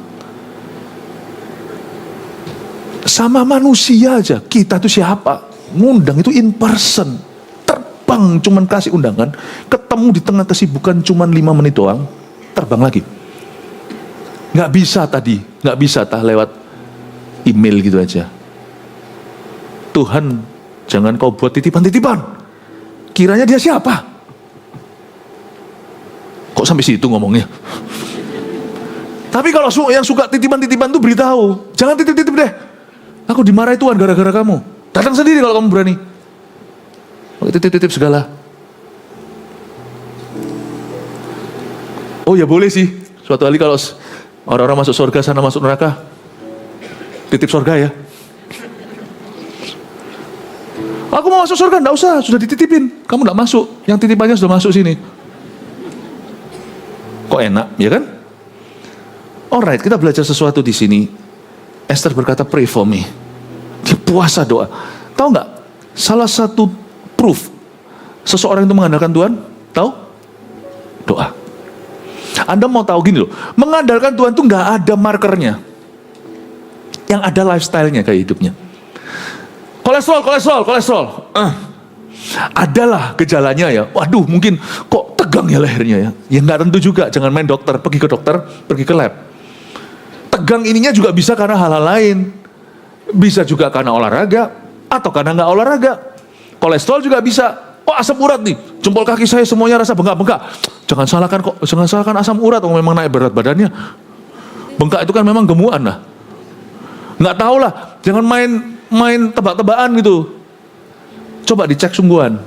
Sama manusia aja. Kita itu siapa? Ngundang itu in person. Terbang cuman kasih undangan. Ketemu di tengah kesibukan cuman 5 menit doang. Terbang lagi. Nggak bisa lewat email gitu aja. Tuhan, jangan kau buat titipan-titipan. Kiranya dia siapa? Kok sampai situ ngomongnya? Tapi kalau yang suka titipan-titipan tuh beritahu, jangan titip-titip deh. Aku dimarahi Tuhan gara-gara kamu. Datang sendiri kalau kamu berani. Titip-titip segala. Oh ya boleh sih. Suatu kali kalau orang-orang masuk surga, sana masuk neraka, titip surga ya. Aku mau masuk surga, enggak usah, sudah dititipin. Kamu enggak masuk, yang titipannya sudah masuk sini. Kok enak, ya kan? Alright, kita belajar sesuatu di sini. Esther berkata, pray for me. Dia puasa doa. Tahu nggak? Salah satu proof seseorang itu mengandalkan Tuhan, tahu? Doa. Anda mau tahu gini loh, mengandalkan Tuhan itu nggak ada markernya. Yang ada lifestyle-nya kayak hidupnya. Kolesterol. Adalah gejalanya ya. Waduh, mungkin kok tegang ya lehernya ya. Ya nggak tentu juga. Jangan main dokter. Pergi ke dokter, pergi ke lab. Tegang ininya juga bisa karena hal-hal lain. Bisa juga karena olahraga atau karena nggak olahraga. Kolesterol juga bisa. Oh, asam urat nih. Jempol kaki saya semuanya rasa bengkak-bengkak. Jangan salahkan asam urat. Oh, memang naik berat badannya. Bengkak itu kan memang gemukan lah. Nggak tahu lah. Jangan main tebak-tebakan gitu. Coba dicek sungguhan.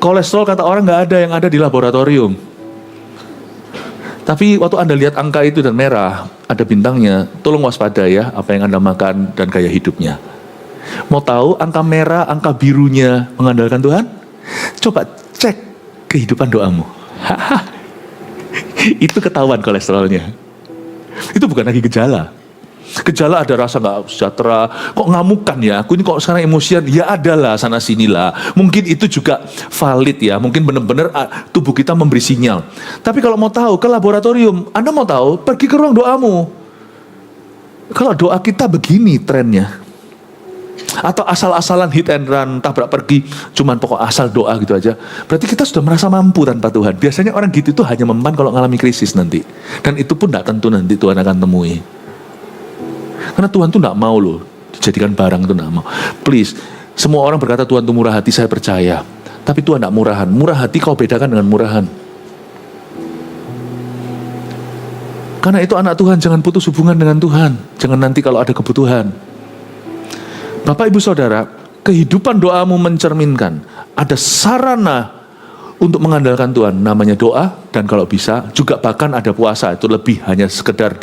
Kolesterol kata orang nggak ada, yang ada di laboratorium. Tapi waktu Anda lihat angka itu dan merah, ada bintangnya, tolong waspada ya apa yang Anda makan dan gaya hidupnya. Mau tahu angka merah, angka birunya mengandalkan Tuhan? Coba cek kehidupan doamu. Itu ketahuan kolesterolnya. Itu bukan lagi gejala. Gejala ada rasa gak sejahtera, kok ngamukan ya, aku ini kok sekarang emosian, ya adalah sana sinilah. Mungkin itu juga valid ya, mungkin benar-benar tubuh kita memberi sinyal. Tapi kalau mau tahu, ke laboratorium, Anda mau tahu, pergi ke ruang doamu. Kalau doa kita begini trennya, atau asal-asalan hit and run, tabrak pergi, cuman pokok asal doa gitu aja, berarti kita sudah merasa mampu tanpa Tuhan. Biasanya orang gitu itu hanya mempan kalau mengalami krisis nanti. Dan itu pun tidak tentu nanti Tuhan akan temui. Karena Tuhan tuh tidak mau loh dijadikan barang, itu tidak mau. Please, semua orang berkata Tuhan tuh murah hati, saya percaya. Tapi Tuhan tidak murahan. Murah hati kau bedakan dengan murahan. Karena itu anak Tuhan, jangan putus hubungan dengan Tuhan. Jangan nanti kalau ada kebutuhan. Bapak Ibu Saudara, kehidupan doamu mencerminkan ada sarana untuk mengandalkan Tuhan, namanya doa, dan kalau bisa juga bahkan ada puasa. Itu lebih hanya sekedar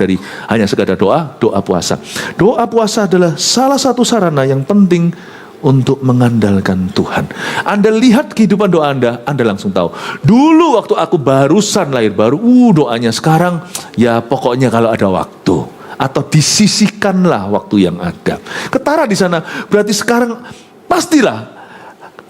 doa puasa. Doa puasa adalah salah satu sarana yang penting untuk mengandalkan Tuhan. Anda lihat kehidupan doa Anda langsung tahu. Dulu waktu aku barusan lahir baru, doanya. Sekarang ya pokoknya kalau ada waktu, atau disisihkanlah waktu yang ada. Ketara di sana, berarti sekarang pastilah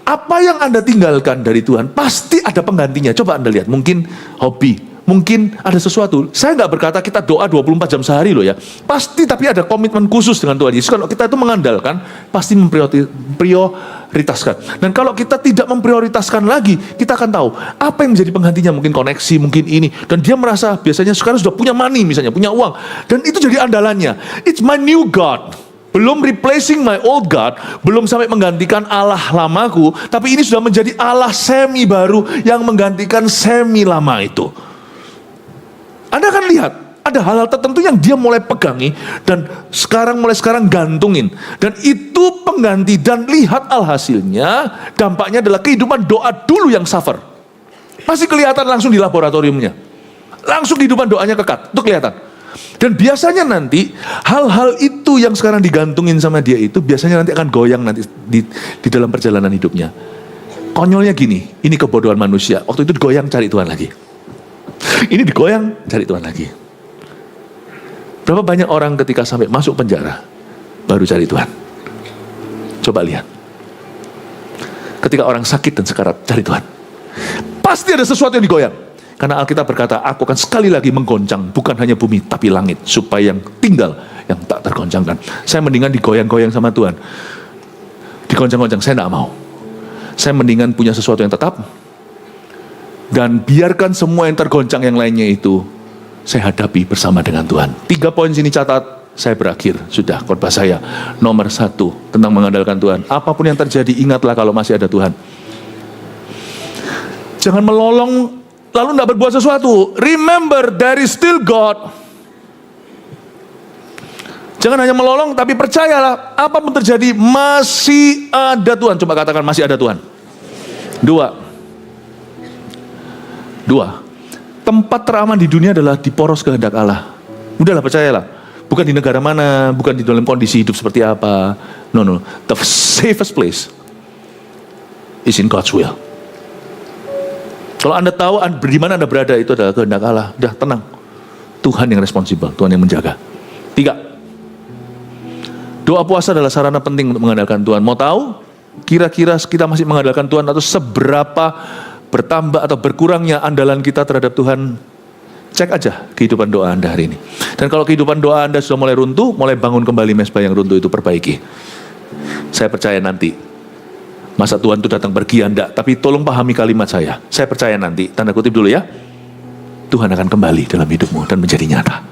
apa yang Anda tinggalkan dari Tuhan, pasti ada penggantinya. Coba Anda lihat, mungkin hobi, mungkin ada sesuatu. Saya nggak berkata kita doa 24 jam sehari loh ya. Pasti, tapi ada komitmen khusus dengan Tuhan Yesus. Kalau kita itu mengandalkan, pasti memprioritaskan. Dan kalau kita tidak memprioritaskan lagi, kita akan tahu apa yang menjadi penggantinya. Mungkin koneksi, mungkin ini. Dan dia merasa biasanya sekarang sudah punya money misalnya, punya uang. Dan itu jadi andalannya. It's my new God. Belum replacing my old God, belum sampai menggantikan Allah lamaku, tapi ini sudah menjadi Allah semi baru yang menggantikan semi lama itu. Anda akan lihat, ada hal-hal tertentu yang dia mulai pegangi, dan mulai sekarang gantungin. Dan itu pengganti, dan lihat alhasilnya, dampaknya adalah kehidupan doa dulu yang suffer. Masih kelihatan langsung di laboratoriumnya. Langsung kehidupan doanya kekat, itu kelihatan. Dan biasanya nanti hal-hal itu yang sekarang digantungin sama dia itu biasanya nanti akan goyang nanti di dalam perjalanan hidupnya. Konyolnya gini, ini kebodohan manusia. Waktu itu digoyang cari Tuhan lagi. Ini digoyang cari Tuhan lagi. Berapa banyak orang ketika sampai masuk penjara baru cari Tuhan? Coba lihat. Ketika orang sakit dan sekarat cari Tuhan, pasti ada sesuatu yang digoyang. Karena Alkitab berkata, aku akan sekali lagi menggoncang, bukan hanya bumi, tapi langit. Supaya yang tinggal, yang tak tergoncangkan. Saya mendingan digoyang-goyang sama Tuhan. Digoncang-goncang, saya tidak mau. Saya mendingan punya sesuatu yang tetap. Dan biarkan semua yang tergoncang yang lainnya itu, saya hadapi bersama dengan Tuhan. 3 poin sini catat, saya berakhir. Sudah, khotbah saya. Nomor 1, tentang mengandalkan Tuhan. Apapun yang terjadi, ingatlah kalau masih ada Tuhan. Jangan melolong lalu tidak berbuat sesuatu. Remember, there is still God. Jangan hanya melolong, tapi percayalah, apapun terjadi, masih ada Tuhan. Coba katakan, masih ada Tuhan. 2. Tempat teraman di dunia adalah di poros kehendak Allah. Udahlah, percayalah. Bukan di negara mana, bukan di dalam kondisi hidup seperti apa. No. The safest place is in God's will. Kalau Anda tahu di mana Anda berada, itu adalah kehendak Allah. Udah, tenang. Tuhan yang responsibel, Tuhan yang menjaga. 3. Doa puasa adalah sarana penting untuk mengandalkan Tuhan. Mau tahu kira-kira kita masih mengandalkan Tuhan atau seberapa bertambah atau berkurangnya andalan kita terhadap Tuhan? Cek aja kehidupan doa Anda hari ini. Dan kalau kehidupan doa Anda sudah mulai runtuh, mulai bangun kembali mezbah yang runtuh itu, perbaiki. Saya percaya nanti, masa Tuhan itu datang pergi Anda, tapi tolong pahami kalimat saya. Saya percaya nanti, tanda kutip dulu ya, Tuhan akan kembali dalam hidupmu dan menjadi nyata.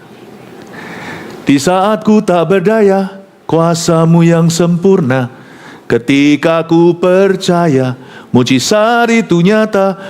Di saat ku tak berdaya, kuasa-Mu yang sempurna, ketika ku percaya, mujizat itu nyata.